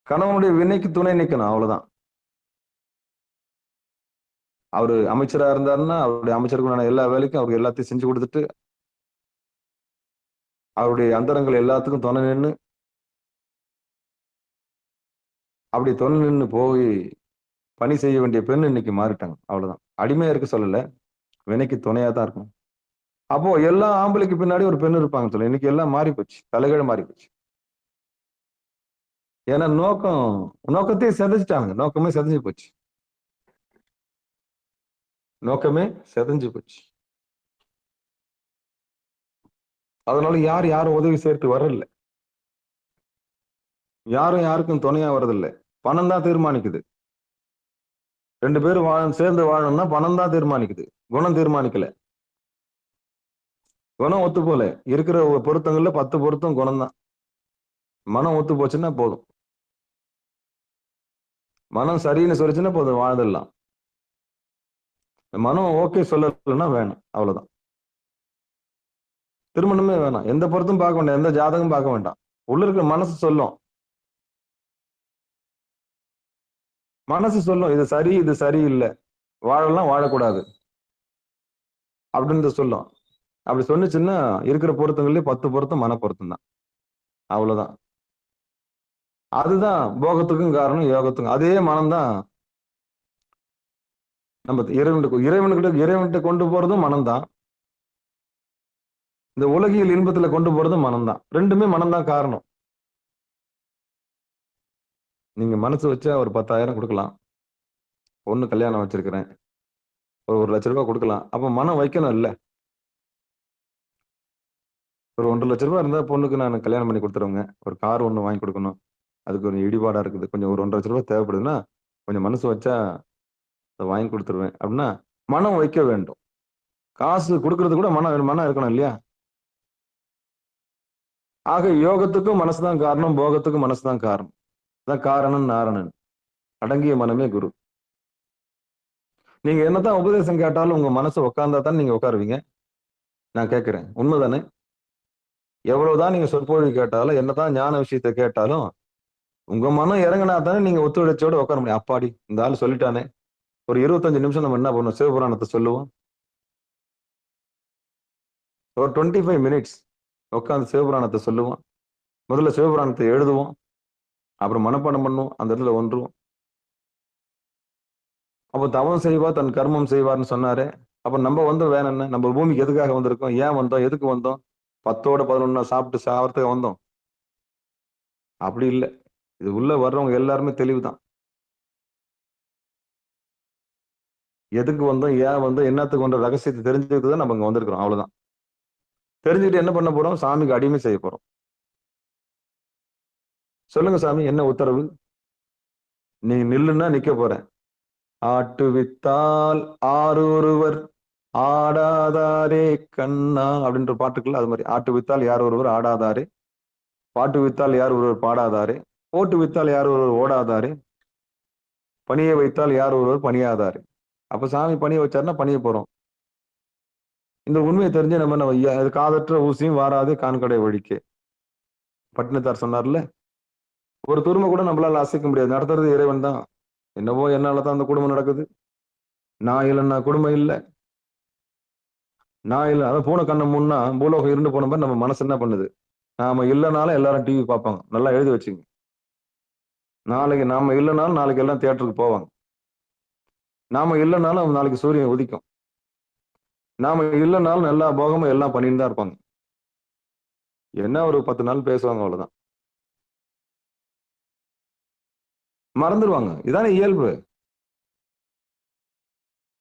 கணவனுடைய வினைக்கு துணை நிக்கணும், அவ்வளவுதான். அவரு அமைச்சரா இருந்தாருன்னா அவருடைய அமைச்சருக்குள்ளான எல்லா வேலைக்கும் அவருக்கு எல்லாத்தையும் செஞ்சு கொடுத்துட்டு அவருடைய அந்தரங்கள் எல்லாத்துக்கும் துணை நின்று, அப்படி துணை நின்று போய் பணி செய்ய வேண்டிய பெண் இன்னைக்கு மாறிட்டாங்க, அவ்வளவுதான். அடிமையா இருக்க சொல்லல, வினைக்கு துணையா தான் இருக்கும். அப்போ எல்லா ஆம்பளைக்கு பின்னாடி ஒரு பெண் இருப்பாங்க சொல்ல. இன்னைக்கு எல்லாம் மாறி போச்சு, தலைகீழ மாறி போச்சு. ஏன்னா நோக்கத்தையே செதைச்சிட்டாங்க, நோக்கமே செதைஞ்சு போச்சு, நோக்கமே செதைஞ்சு போச்சு. அதனால யாரும் உதவி சேர்த்து வரல, யாரும் யாருக்கும் துணையா வர்றதில்லை. பணம் தான் தீர்மானிக்குது. 2 பேரும் சேர்ந்து வாழணும்னா பணம் தான் தீர்மானிக்குது, குணம் தீர்மானிக்கல. குணம் ஒத்து போல இருக்கிற பொருத்தங்கள்ல 10 பொருத்தம் குணம் தான். மனம் ஒத்து போச்சுன்னா போதும், மனம் சரின்னு சொல்லிச்சுன்னா போதும், வாழ்ந்துடலாம். மனம் ஓகே சொல்லலைன்னா வேணும், அவ்வளவுதான். திருமணமே வேணாம், எந்த பொருத்தும் பார்க்க வேண்டாம், எந்த ஜாதகம் பார்க்க வேண்டாம். உள்ள இருக்கிற மனசு சொல்லும், இது சரி இது சரியில்லை, வாழலாம் வாழக்கூடாது அப்படின்னு சொல்லும். அப்படி சொன்னிச்சுன்னா இருக்கிற பொருத்தங்களே 10 பொருத்தம் மன பொருத்தம் தான், அவ்வளவுதான். அதுதான் போகத்துக்கும் காரணம், யோகத்துக்கும். அதே மனம்தான் நம்ம இறைவன்கிட்ட கொண்டு போறதும் மனம்தான், இந்த உலகியல் இன்பத்துல கொண்டு போறதும் மனம்தான். 2மே மனம்தான் காரணம். நீங்க மனசு வச்சா ஒரு 10,000 கொடுக்கலாம், பொண்ணு கல்யாணம் வச்சிருக்கிறேன், ஒரு 1,00,000 ரூபாய் கொடுக்கலாம். அப்ப மனம் வைக்கணும் இல்ல. ஒரு 1,50,000 ரூபாய் இருந்தா பொண்ணுக்கு நான் கல்யாணம் பண்ணி கொடுத்துருவேங்க. ஒரு கார் ஒண்ணு வாங்கி கொடுக்கணும், அதுக்கு ஒரு இடிபாடா இருக்குது, கொஞ்சம் ஒரு 1,50,000 ரூபாய் தேவைப்படுதுன்னா கொஞ்சம் மனசு வச்சா அதை வாங்கி கொடுத்துருவேன் அப்படின்னா மனம் வைக்க வேண்டும். காசு கொடுக்கறது கூட மனம் இருக்கணும் இல்லையா? ஆக யோகத்துக்கும் மனசுதான் காரணம், போகத்துக்கும் மனசுதான் காரணம். அதான் காரணன் நாரணன், அடங்கிய மனமே குரு. நீங்க என்னதான் உபதேசம் கேட்டாலும் உங்க மனசு உட்கார்ந்தா தான் நீங்க உட்காருவீங்க. நான் கேட்கிறேன், உண்மைதானே? எவ்வளவுதான் நீங்க சொற்பொழிவு கேட்டாலும், என்னதான் ஞான விஷயத்தை கேட்டாலும், உங்க மனம் இறங்கினா தானே நீங்க ஒத்துழைச்சோட உட்கார முடியும். அப்பாடி இந்த ஆள் சொல்லிட்டானே, ஒரு 25 நிமிஷம் நம்ம என்ன பண்ணுவோம், சிவபுராணத்தை சொல்லுவோம். ஒரு 25 மினிட்ஸ் உட்காந்து சிவபுராணத்தை சொல்லுவோம். முதல்ல சிவபுராணத்தை எழுதுவோம், அப்புறம் மனப்பாடம் பண்ணுவோம், அந்த இடத்துல ஒன்றுவோம். அப்போ தவம் செய்வார் தன் கர்மம் செய்வார்னு சொன்னாரு. அப்ப நம்ம வந்து வேணும் என்ன, நம்ம பூமிக்கு எதுக்காக வந்திருக்கோம், ஏன் வந்தோம், எதுக்கு வந்தோம்? 10ஓட 11 சாப்பிட்டு சாவறதுக்கு வந்தோம்? அப்படி இல்லை. இது உள்ள வர்றவங்க எல்லாருமே தெளிவுதான். எதுக்கு வந்தோம், ஏன் வந்தோம், என்னத்துக்கு வந்த ரகசியத்தை தெரிஞ்சுக்கிட்டு தான் நம்ம இங்க வந்திருக்கிறோம், அவ்வளவுதான். தெரிஞ்சுக்கிட்டு என்ன பண்ண போறோம்? சாமிக்கு அடிமை செய்ய போறோம். சொல்லுங்க சாமி, என்ன உத்தரவு? நீ நில்லுன்னா நிக்க போறேன். ஆட்டு வித்தால் ஆரொருவர் ஆடாதாரே கண்ணா அப்படின்ற பாட்டுக்குள்ள அது மாதிரி, ஆட்டு வித்தால் யார் ஒருவர் ஆடாதாரே, பாட்டு வித்தால் யார் ஒருவர் பாடாதாரே, ஓட்டு வித்தால் யார் ஒருவர் ஓடாதாரே, பணியை வைத்தால் யார் ஒருவர் பணியாதாரே. அப்ப சாமி பணியை வச்சாருன்னா பணிய போறோம். இந்த உண்மையை தெரிஞ்சு நம்ம காதற்ற ஊசியும் வாராதே கான்கடை வழிக்கு பட்டினத்தார் சொன்னார்ல, ஒரு துருமை கூட நம்மளால அசைக்க முடியாது, நடத்துறது இறைவன் தான். என்னவோ என்னாலதான் அந்த குடும்பம் நடக்குது, நான் இல்லைன்னா குடும்பம் இல்லை, நான் இல்லை. அதான் பூனை கண்ணை முன்னா பூலோகம் இருந்து போன மாதிரி நம்ம மனசு என்ன பண்ணுது, நாம இல்லைனாலும் எல்லாரும் டிவி பார்ப்பாங்க. நல்லா எழுதி வச்சுங்க, நாளைக்கு நாம இல்லைனாலும் நாளைக்கு எல்லாம் தியேட்டருக்கு போவாங்க, நாம இல்லைனாலும் நாளைக்கு சூரியன் உதிக்கும், நாம இல்லைனாலும் எல்லா போகமும் எல்லாம் பண்ணிட்டு தான் இருப்பாங்க. என்ன ஒரு 10 நாள் பேசுவாங்க, அவ்வளவுதான். மறந்துடுவாங்க. இதானே இயல்பு.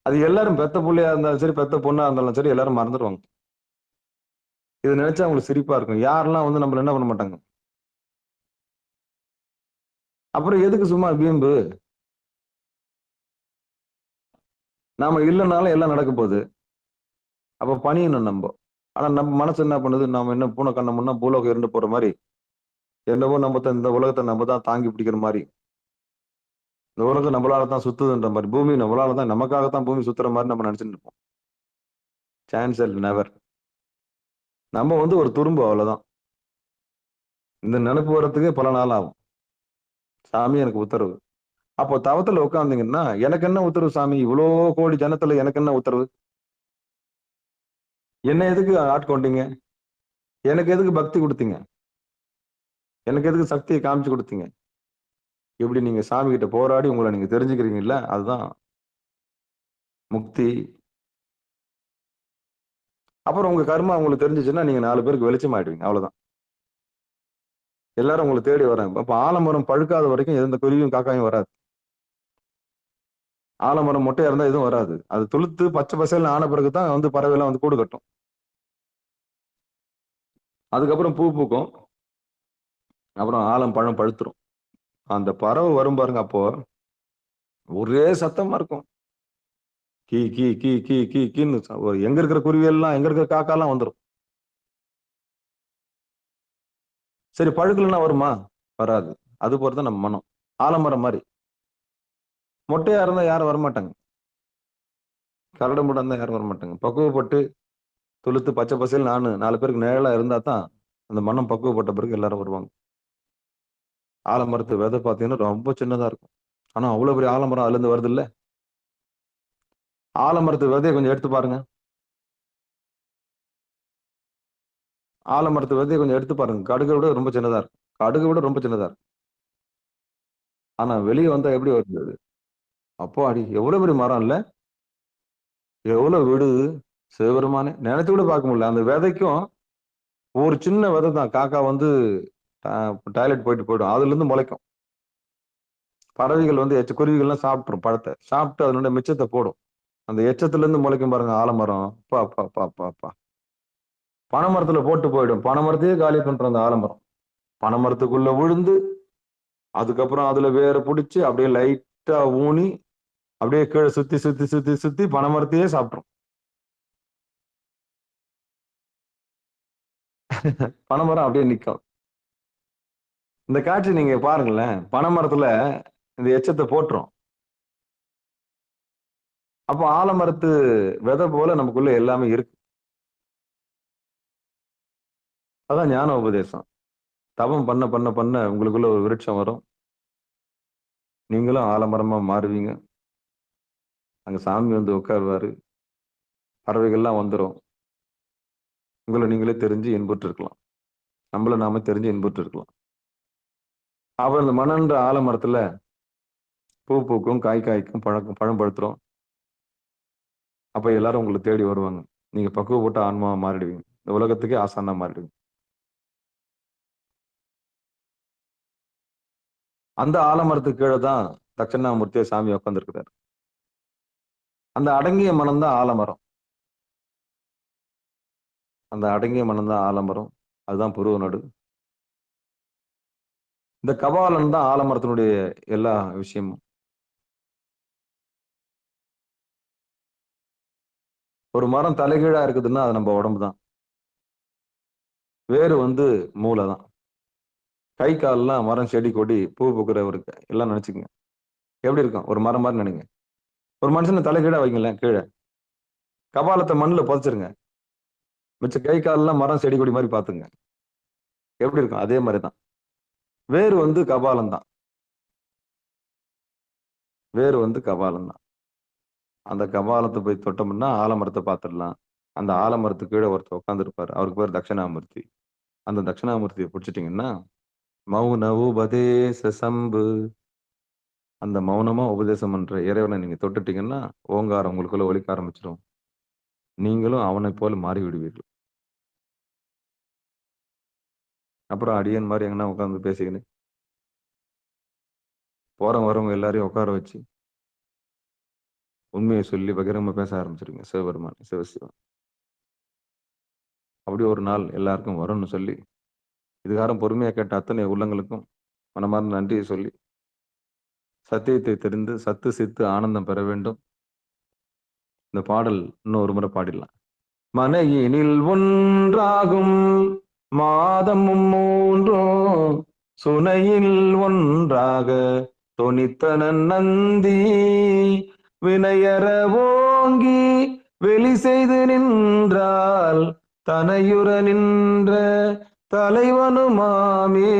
அது எல்லாரும் பெத்த புள்ளையா இருந்தாலும் சரி, பெத்த பொண்ணா இருந்தாலும் சரி, எல்லாரும் மறந்துடுவாங்க. இது நினைச்சா அவங்களுக்கு சிரிப்பா இருக்கும். யாரெல்லாம் வந்து நம்மள என்ன பண்ண மாட்டாங்க. அப்புறம் எதுக்கு சும்மா வீம்பு? நாம இல்லைனாலும் எல்லாம் நடக்க போகுது. அப்ப பணியணும் நம்ப. ஆனா நம்ம மனசு என்ன பண்ணுது? நாம என்ன பூனை கண்ண முன்னா பூலோகம் இருண்டு போற மாதிரி, என்னவோ இந்த உலகத்தை நம்ம தான் தாங்கி பிடிக்கிற மாதிரி, இந்த உலகம் நம்மளால தான் சுத்துதுன்ற மாதிரி, பூமி நம்மளால தான், நமக்காகத்தான் பூமி சுத்துற மாதிரி நம்ம நினைச்சுட்டு இருப்போம். Chance never. நம்ம வந்து ஒரு துரும்பு, அவ்வளவுதான். இந்த நினைப்பு வர்றதுக்கு பல நாள் ஆகும். சாமி எனக்கு உத்தரவு. அப்போ தவத்துல உட்கார்ந்தீங்கன்னா, எனக்கு என்ன உத்தரவு சாமி? இவ்வளோ கோடி ஜனத்துல எனக்கு என்ன உத்தரவு? என்ன எதுக்கு ஆட்கொண்டீங்க? எனக்கு எதுக்கு பக்தி கொடுத்தீங்க? எனக்கு எதுக்கு சக்தியை காமிச்சு கொடுத்தீங்க? இப்படி நீங்க சாமி கிட்ட போராடி உங்களை நீங்க தெரிஞ்சுக்கிறீங்கல்ல, அதுதான் முக்தி. அப்புறம் உங்க கர்மா உங்களுக்கு தெரிஞ்சிச்சுன்னா நீங்க 4 பேருக்கு வெளிச்சம் ஆயிடுவீங்க. அவ்வளவுதான். எல்லாரும் உங்களை தேடி வராங்க. அப்ப ஆலமரம் பழுக்காத வரைக்கும் எந்த குருவியும் காக்காயும் வராது. ஆலமரம் மொட்டையா இருந்தா எதுவும் வராது. அது துளுத்து பச்சை பசேல்னு ஆன பிறகுதான் வந்து பறவைலாம் வந்து கூடு கட்டும். அதுக்கப்புறம் பூ பூக்கும். அப்புறம் ஆலம் பழம் பழுத்துரும். அந்த பறவை வரும் பாருங்க, அப்போ ஒரே சத்தமா இருக்கும். கீ கீ கீ கீ கீ கீன்னு எங்க இருக்கிற குருவி எல்லாம், எங்க இருக்கிற காக்காலாம் வந்துடும். சரி, பழுக்கலன்னா வருமா? வராது. அது போறதான் நம்ம மனம். ஆலமரம் மாதிரி. மொட்டையா இருந்தா யாரும் வரமாட்டாங்க. கரடு முரடா இருந்தா யாரும் வரமாட்டாங்க. பக்குவப்பட்டு துளுத்து பச்சை பசேல் 4 பேருக்கு நிழலா இருந்தா தான் அந்த மனம் பக்குவப்பட்ட பிறகு எல்லாரும் வருவாங்க. ஆலமரத்து விதை பார்த்தீங்கன்னா ரொம்ப சின்னதா இருக்கும். ஆனா அவ்வளவு பெரிய ஆலமரம் அதுல இருந்து வருது இல்ல. ஆலமரத்து விதையை கொஞ்சம் எடுத்து பாருங்க. ஆலமரத்து விதையை கொஞ்சம் எடுத்து பாருங்க. கடுகை விட ரொம்ப சின்னதா இருக்கும். கடுகை விட ரொம்ப சின்னதா இருக்கும். ஆனா வெளியே வந்தா எப்படி வருது அது? அப்போ அடி எவ்வளவு பெரிய மரம் இல்ல? எவ்வளவு விடுது? சிவபெருமானே, நினைச்சு கூட பார்க்க முடியல. அந்த விதைக்கும் ஒரு சின்ன விதை தான். காக்கா வந்து டாய்லெட் போயிட்டு போயிடும். அதுல இருந்து முளைக்கும். பறவைகள் வந்து குருவிகள்லாம் சாப்பிட்டுரும் பழத்தை. சாப்பிட்டு அதனுடைய மிச்சத்தை போடும். அந்த எச்சத்துல இருந்து முளைக்கும் பாருங்க ஆலமரம். பா பா பா பா பா. பனைமரத்துல போட்டு போயிடும். பனைமரத்தையே காலி பண்ற அந்த ஆலமரம். பனைமரத்துக்குள்ள விழுந்து, அதுக்கப்புறம் அதுல வேற பிடிச்சி அப்படியே லைட்டா ஊனி, அப்படியே கீழே சுத்தி சுத்தி சுத்தி சுத்தி பனைமரத்தையே சாப்பிட்டுரும். பனைமரம் அப்படியே நிக்கும். இந்த காட்சி நீங்க பாருங்களேன். பனைமரத்துல இந்த எச்சத்தை போட்டுரும். அப்போ ஆலமரத்து விதை போல நமக்குள்ள எல்லாமே இருக்கு. அதான் ஞான உபதேசம். தவம் பண்ண பண்ண பண்ண உங்களுக்குள்ள ஒரு விருட்சம் வரும். நீங்களும் ஆலமரமா மாறுவீங்க. அங்க சாமி வந்து உட்காருவாரு. பறவைகள்லாம் வந்துரும். உங்களை நீங்களே தெரிஞ்சு இன்புற்று இருக்கலாம். நம்மள நாம தெரிஞ்சு இன்புற்று இருக்கலாம். அப்புறம் இந்த மணன்ற ஆலமரத்துல பூ பூக்கும், காய் காய்க்கும், பழம் பழுத்துரும். அப்ப எல்லாரும் உங்களை தேடி வருவாங்க. நீங்க பக்குவப்பட்ட ஆன்மாவா மாறிடுவீங்க. இந்த உலகத்துக்கே ஆசானா மாறிடுவீங்க. அந்த ஆலமரத்துக்கு கீழே தான் தட்சிணாமூர்த்தியா சாமி உட்கார்ந்துருக்கிறார். அந்த அடங்கிய மனம் தான் ஆலமரம். அந்த அடங்கிய மனம் தான் ஆலமரம். அதுதான் புருவ நடு. இந்த கபாலன் தான் ஆலமரத்தினுடைய எல்லா விஷயமும். ஒரு மரம் தலைகீழா இருக்குதுன்னா அது நம்ம உடம்பு தான். வேறு வந்து மூளை தான். கை கால்லாம் மரம், செடி, கொடி, பூ பூக்குறவருக்கு எல்லாம் நினைச்சுக்கங்க. எப்படி இருக்கும்? ஒரு மரம் மாதிரி நினைங்க. ஒரு மனுஷனை தலைகீழா வைங்களேன் கீழே. கபாலத்தை மண்ணுல புதைச்சிருங்க. மிச்ச கை கால்லாம் மரம், செடி, கொடி மாதிரி பாத்துங்க. எப்படி இருக்கும்? அதே மாதிரிதான். வேறு வந்து கபாலம் தான். வேறு வந்து கபாலம் தான். அந்த கபாலத்தை போய் தொட்டோம்னா ஆலமரத்தை பார்த்துடலாம். அந்த ஆலமரத்துக்கு கீழே ஒருத்தர் உட்கார்ந்து இருப்பாரு. அவருக்கு பேர் தட்சிணாமூர்த்தி. அந்த தட்சிணாமூர்த்தியை பிடிச்சிட்டீங்கன்னா, மௌன உபதேச சம்பு, அந்த மௌனமா உபதேசம் பண்ற இறைவனை நீங்க தொட்டுட்டீங்கன்னா, ஓங்காரம் உங்களுக்குள்ள ஒலிக்க ஆரம்பிச்சிடும். நீங்களும் அவனை போல மாறி விடுவீர்கள். அப்புறம் அடியன் மாதிரி எங்கன்னா உட்கார்ந்து பேசிக்கின்னு போறவங்க வரவங்க எல்லாரையும் உட்கார வச்சு உண்மையை சொல்லி பகிரங்கமா பேச ஆரம்பிச்சிருங்க. சிவபெருமான், சிவசிவன். அப்படி ஒரு நாள் எல்லாருக்கும் வரும்னு சொல்லி, இதுகாரம் பொறுமையா கேட்ட அத்தனை உள்ளங்களுக்கும் மனமார்ந்த நன்றியை சொல்லி, சத்தியத்தை தெரிந்து சத்து சித்து ஆனந்தம் பெற வேண்டும். இந்த பாடல் இன்னும் ஒரு முறை பாடிடலாம். மனையினில் ஒன்றாகும் மாதமும் மூன்றும் சுனையில் ஒன்றாக தொனித்தனன் நந்தி வினையற ஓங்கி வெளி செய்து நின்றால் தனையுற நின்ற தலைவனுமாமே.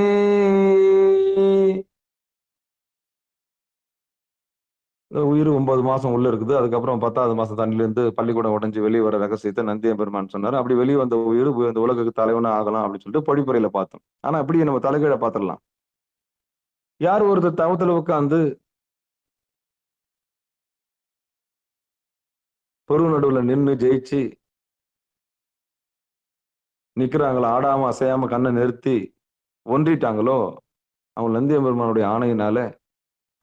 உயிர் 9 மாசம் உள்ள இருக்குது. அதுக்கப்புறம் 10வது மாசம் தண்ணியிலிருந்து பள்ளிக்கூடம் உடைஞ்சு வெளியே வர ரகசியத்தை நந்தியம் பெருமான் சொன்னாரு. அப்படி வெளியே வந்த உயிர் இந்த உலகுக்கு தலைவனா ஆகலாம் அப்படின்னு சொல்லிட்டு படிப்புறையில பார்த்தோம். ஆனா அப்படியே நம்ம தலைகீழ பார்த்துடலாம். யார் ஒருத்தர் தவத்துல உட்கார்ந்து பொருள் நடுவுல நின்னு ஜெயிச்சு நிக்கிறாங்களோ, ஆடாம அசையாம கண்ணை நிறுத்தி ஒன்றிட்டாங்களோ, அவங்க நந்தியம் பெருமானுடைய ஆணையினால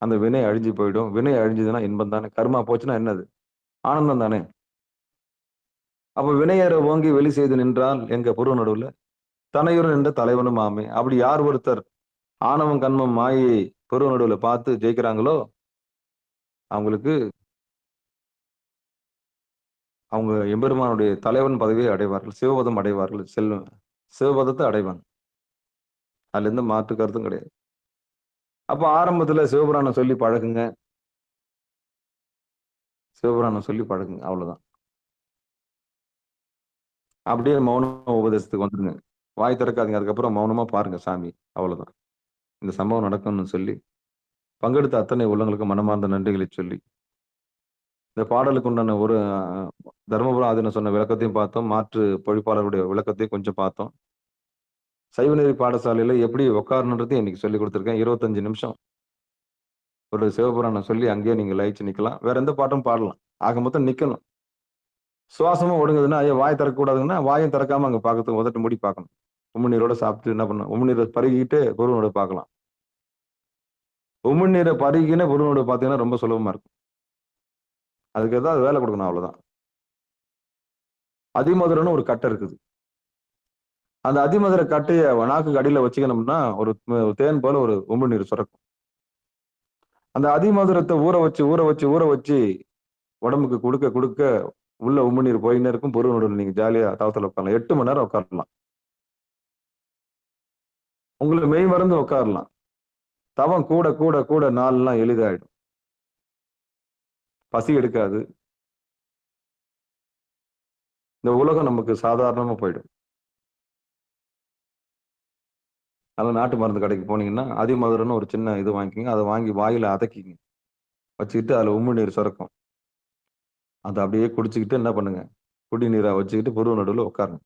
அந்த வினை அழிஞ்சு போயிடும். வினை அழிஞ்சதுன்னா இன்பம் தானே. கர்மா போச்சுன்னா என்னது? ஆனந்தம் தானே. அப்ப வினையற ஓங்கி வெளி செய்து நின்றால் எங்க பொருள் நடுவுல தனையுடன் நின்ற தலைவனும் ஆமே. அப்படி யார் ஒருத்தர் ஆணவம் கண்மம் மாயை பொருள் நடுவுல பார்த்து ஜெயிக்கிறாங்களோ, அவங்களுக்கு அவங்க எம்பெருமானுடைய தலைவன் பதவியை அடைவார்கள். சிவபதம் அடைவார்கள். சிவபதத்தை அடைவாங்க. அதுல இருந்து மாற்று கருத்தும் கிடையாது. அப்ப ஆரம்பத்துல சிவபுராணம் சொல்லி பழகுங்க. சிவபுராணம் சொல்லி பழகுங்க. அவ்வளவுதான். அப்படியே மௌன உபதேசத்துக்கு வந்துருங்க. வாய் திறக்காதீங்க. அதுக்கப்புறம் மௌனமா பாருங்க சாமி. அவ்வளவுதான். இந்த சம்பவம் நடக்கும்னு சொல்லி பங்கெடுத்த அத்தனை உள்ளங்களுக்கு மனமார்ந்த நன்றிகளை சொல்லி, இந்த பாடலுக்கு உண்டான ஒரு தர்மபுரம் ஆதீனம் சொன்ன விளக்கத்தையும் பார்த்தோம். மாற்று பொழிப்பாளருடைய விளக்கத்தையும் கொஞ்சம் பார்த்தோம். சைவநெறி பாடசாலையில எப்படி உட்காரணுன்றதையும் இன்னைக்கு சொல்லி கொடுத்துருக்கேன். 25 நிமிஷம் ஒரு சிவபுராணம் சொல்லி அங்கேயே நீங்க லயிச்சு நிக்கலாம். வேற எந்த பாட்டும் பாடலாம். ஆக மொத்தம் நிக்கணும். சுவாசமும் ஒடுங்குதுன்னா ஐயோ வாய் திறக்கக்கூடாதுன்னா வாயும் திறக்காம அங்க பார்க்கறதுக்கு உதட்டு மூடி பார்க்கணும். உமிழ்நீரோட சாப்பிட்டு என்ன பண்ணணும்? உமிழ்நீரை பருகிட்டு பொருளோட பார்க்கலாம். உமிழ்நீரை பருகின பொருளோட பார்த்தீங்கன்னா ரொம்ப சுலபமா இருக்கும். அதுக்கு ஏதாவது வேலை கொடுக்கணும். அவ்வளவுதான். அதிமதுரன்னு ஒரு கட்டை இருக்குது. அந்த அதிமதுர கட்டைய நாக்குக்கு அடியில வச்சுக்கணும்னா ஒரு தேன் போல ஒரு உமிழ்நீர் சுரக்கும். அந்த அதிமதுரத்தை ஊற வச்சு உடம்புக்கு கொடுக்க கொடுக்க உள்ள உமிழ்நீர் போயின்னு இருக்கும். பொருள் நீங்க ஜாலியா தவத்துல உட்காரலாம். 8 மணி நேரம் உட்காரலாம். உங்களுக்கு மெய் மறந்து உட்காரலாம். தவம் கூட கூட கூட நாள்லாம் எளிதாயிடும். பசி எடுக்காது. இந்த உலகம் நமக்கு சாதாரணமா போயிடும். அது நாட்டு மருந்து கடைக்கு போனீங்கன்னா அதிமதுரன்னு ஒரு சின்ன இது வாங்கிக்கிங்க. அதை வாங்கி வாயில அதக்கிங்க. வச்சுக்கிட்டு அதுல உமிழ்நீர் சுரக்கும். அதை அப்படியே குடிச்சுக்கிட்டு என்ன பண்ணுங்க? குடிநீரா வச்சுக்கிட்டு புருவ நடுவில் உட்காருங்க.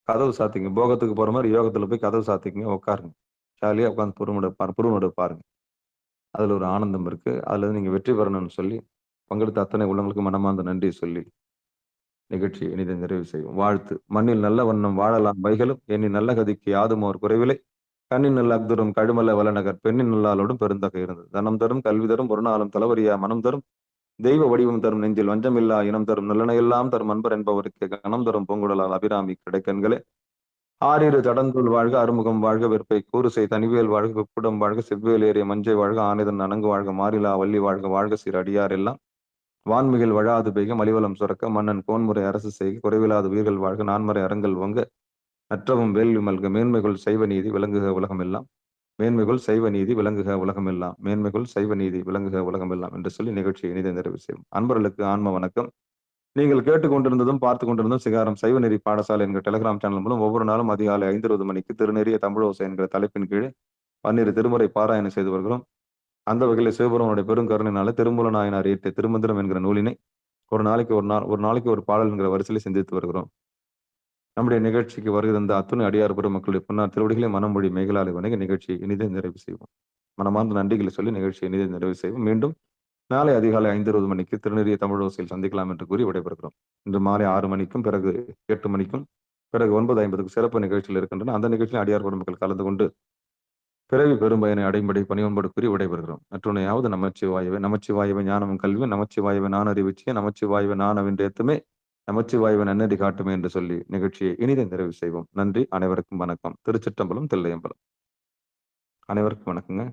கதவு சாத்திங்க. போகத்துக்கு போற மாதிரி யோகத்துல போய் கதவு சாத்திக்கிங்க, உட்காருங்க. ஜாலியா உட்காந்து புருவ நடுவு பாருங்க. அதுல ஒரு ஆனந்தம் இருக்கு. அதுல இருந்து நீங்க வெற்றி பெறணும்னு சொல்லி பங்கெடுத்த அத்தனை உள்ளங்களுக்கு மனமார்ந்த நன்றி சொல்லி நிகழ்ச்சி இனிதை நிறைவு செய்வோம். வாழ்த்து. மண்ணில் நல்ல வண்ணம் வாழலாம் வைகளும் எண்ணி நல்ல கதிக்கு யாதும் ஒரு குறைவிலை கண்ணின் நல்ல அக்துரும் கழுமல்ல வளநகர் பெண்ணின் நல்லாளோடும் பெருந்தகை இருந்தது. தனம் தரும் கல்வி தரும் ஒரு நாளும் தலவரியா மனம் தரும் தெய்வ வடிவம் தரும் நெஞ்சில் வஞ்சமில்லா இனம் தரும் நல்லன எல்லாம் தரும் அன்பர் என்பவருக்கு கணம் தரும் பொங்குடலால் அபிராமி கிடைக்கண்களே. ஆறிரு தடந்தூள் வாழ்க அறுமுகம் வாழ்க வெற்பை கூறுசை தனிவேல் வாழ்க வெப்புடம் வாழ்க செவ்வேல் ஏறிய மஞ்சை வாழ்க ஆனிதன் அணங்கு வாழ்க மாறிலா வள்ளி வாழ்க வாழ்க சீர் அடியார் எல்லாம் வான்மிகள் வழாது பெய்க மலிவலம் சுரக்க மன்னன் கோன்முறை அரசு செய்க குறைவிலாத உயிர்கள் வாழ்க நான்மறை அரங்கல் வங்க நற்றவும் வேள்வி மல்க மேன்மைகள் சைவ நீதி விளங்குக உலகம் எல்லாம் மேன்மைகள் சைவ நீதி விளங்குக உலகம் எல்லாம் மேன்மைகள் சைவ நீதி விளங்குக உலகம் எல்லாம் என்று சொல்லி நிகழ்ச்சியை இனிதை நிறைவு செய்யும். அன்பர்களுக்கு ஆன்ம வணக்கம். நீங்கள் கேட்டுக்கொண்டிருந்ததும் பார்த்து கொண்டிருந்தும் சிகாரம் சைவ நெறி பாடசாலை என்கிற டெலிகிராம் சேனல் மூலம் ஒவ்வொரு நாளும் அதிகாலை 5:20 மணிக்கு திருநெறிய தமிழோசை என்கிற தலைப்பின் கீழே 12 திருமுறை பாராயணம் செய்து வருகிறோம். அந்த வகையில் சிவபெருமானுடைய பெருங்கருணையினால திருமூல நாயனார் இயற்றிய திருமந்திரம் என்கிற நூலினை ஒரு நாளைக்கு ஒரு பாடல் என்கிற வரிசையில் சிந்தித்து வருகிறோம். நம்முடைய நிகழ்ச்சிக்கு வருகை தந்த அத்துணை அடியார் பெருமக்களுடைய பொன்னார் திருவடிகளை மனமொழி மேகலாலை வணங்கி நிகழ்ச்சியை இனிதை நிறைவு செய்வோம். மனமார்ந்த நன்றிகளை சொல்லி நிகழ்ச்சியை இனிதை நிறைவு செய்வோம். மீண்டும் நாளை அதிகாலை 5:20 மணிக்கு திருநெறிய தமிழோசையில் சந்திக்கலாம் என்று கூறி விடைபெறுகிறோம். இன்று மாலை 6 மணிக்கும் பிறகு 8 மணிக்கும் பிறகு 9:50 சிறப்பு நிகழ்ச்சியில் இருக்கின்றன. அந்த நிகழ்ச்சியில் அடியார் பெருமக்கள் கலந்து கொண்டு பிறவி பெரும்பயனை அடைம்படி பணிவன்படு கூறி விடைபெறுகிறோம். மற்றொன்னையாவது நமச்சிவாயவே நமச்சிவாயவே ஞானமும் கல்வி நமச்சிவாயவே நான் அறிவிச்சிய நமச்சிவாயவே நான் அவின்றேத்துமே நமச்சிவாயவே நன்னறி காட்டுமே என்று சொல்லி நிகழ்ச்சியை இனிதை நிறைவு செய்வோம். நன்றி. அனைவருக்கும் வணக்கம். திருச்சிற்றம்பலம், தில்லையம்பலம். அனைவருக்கும் வணக்கங்க.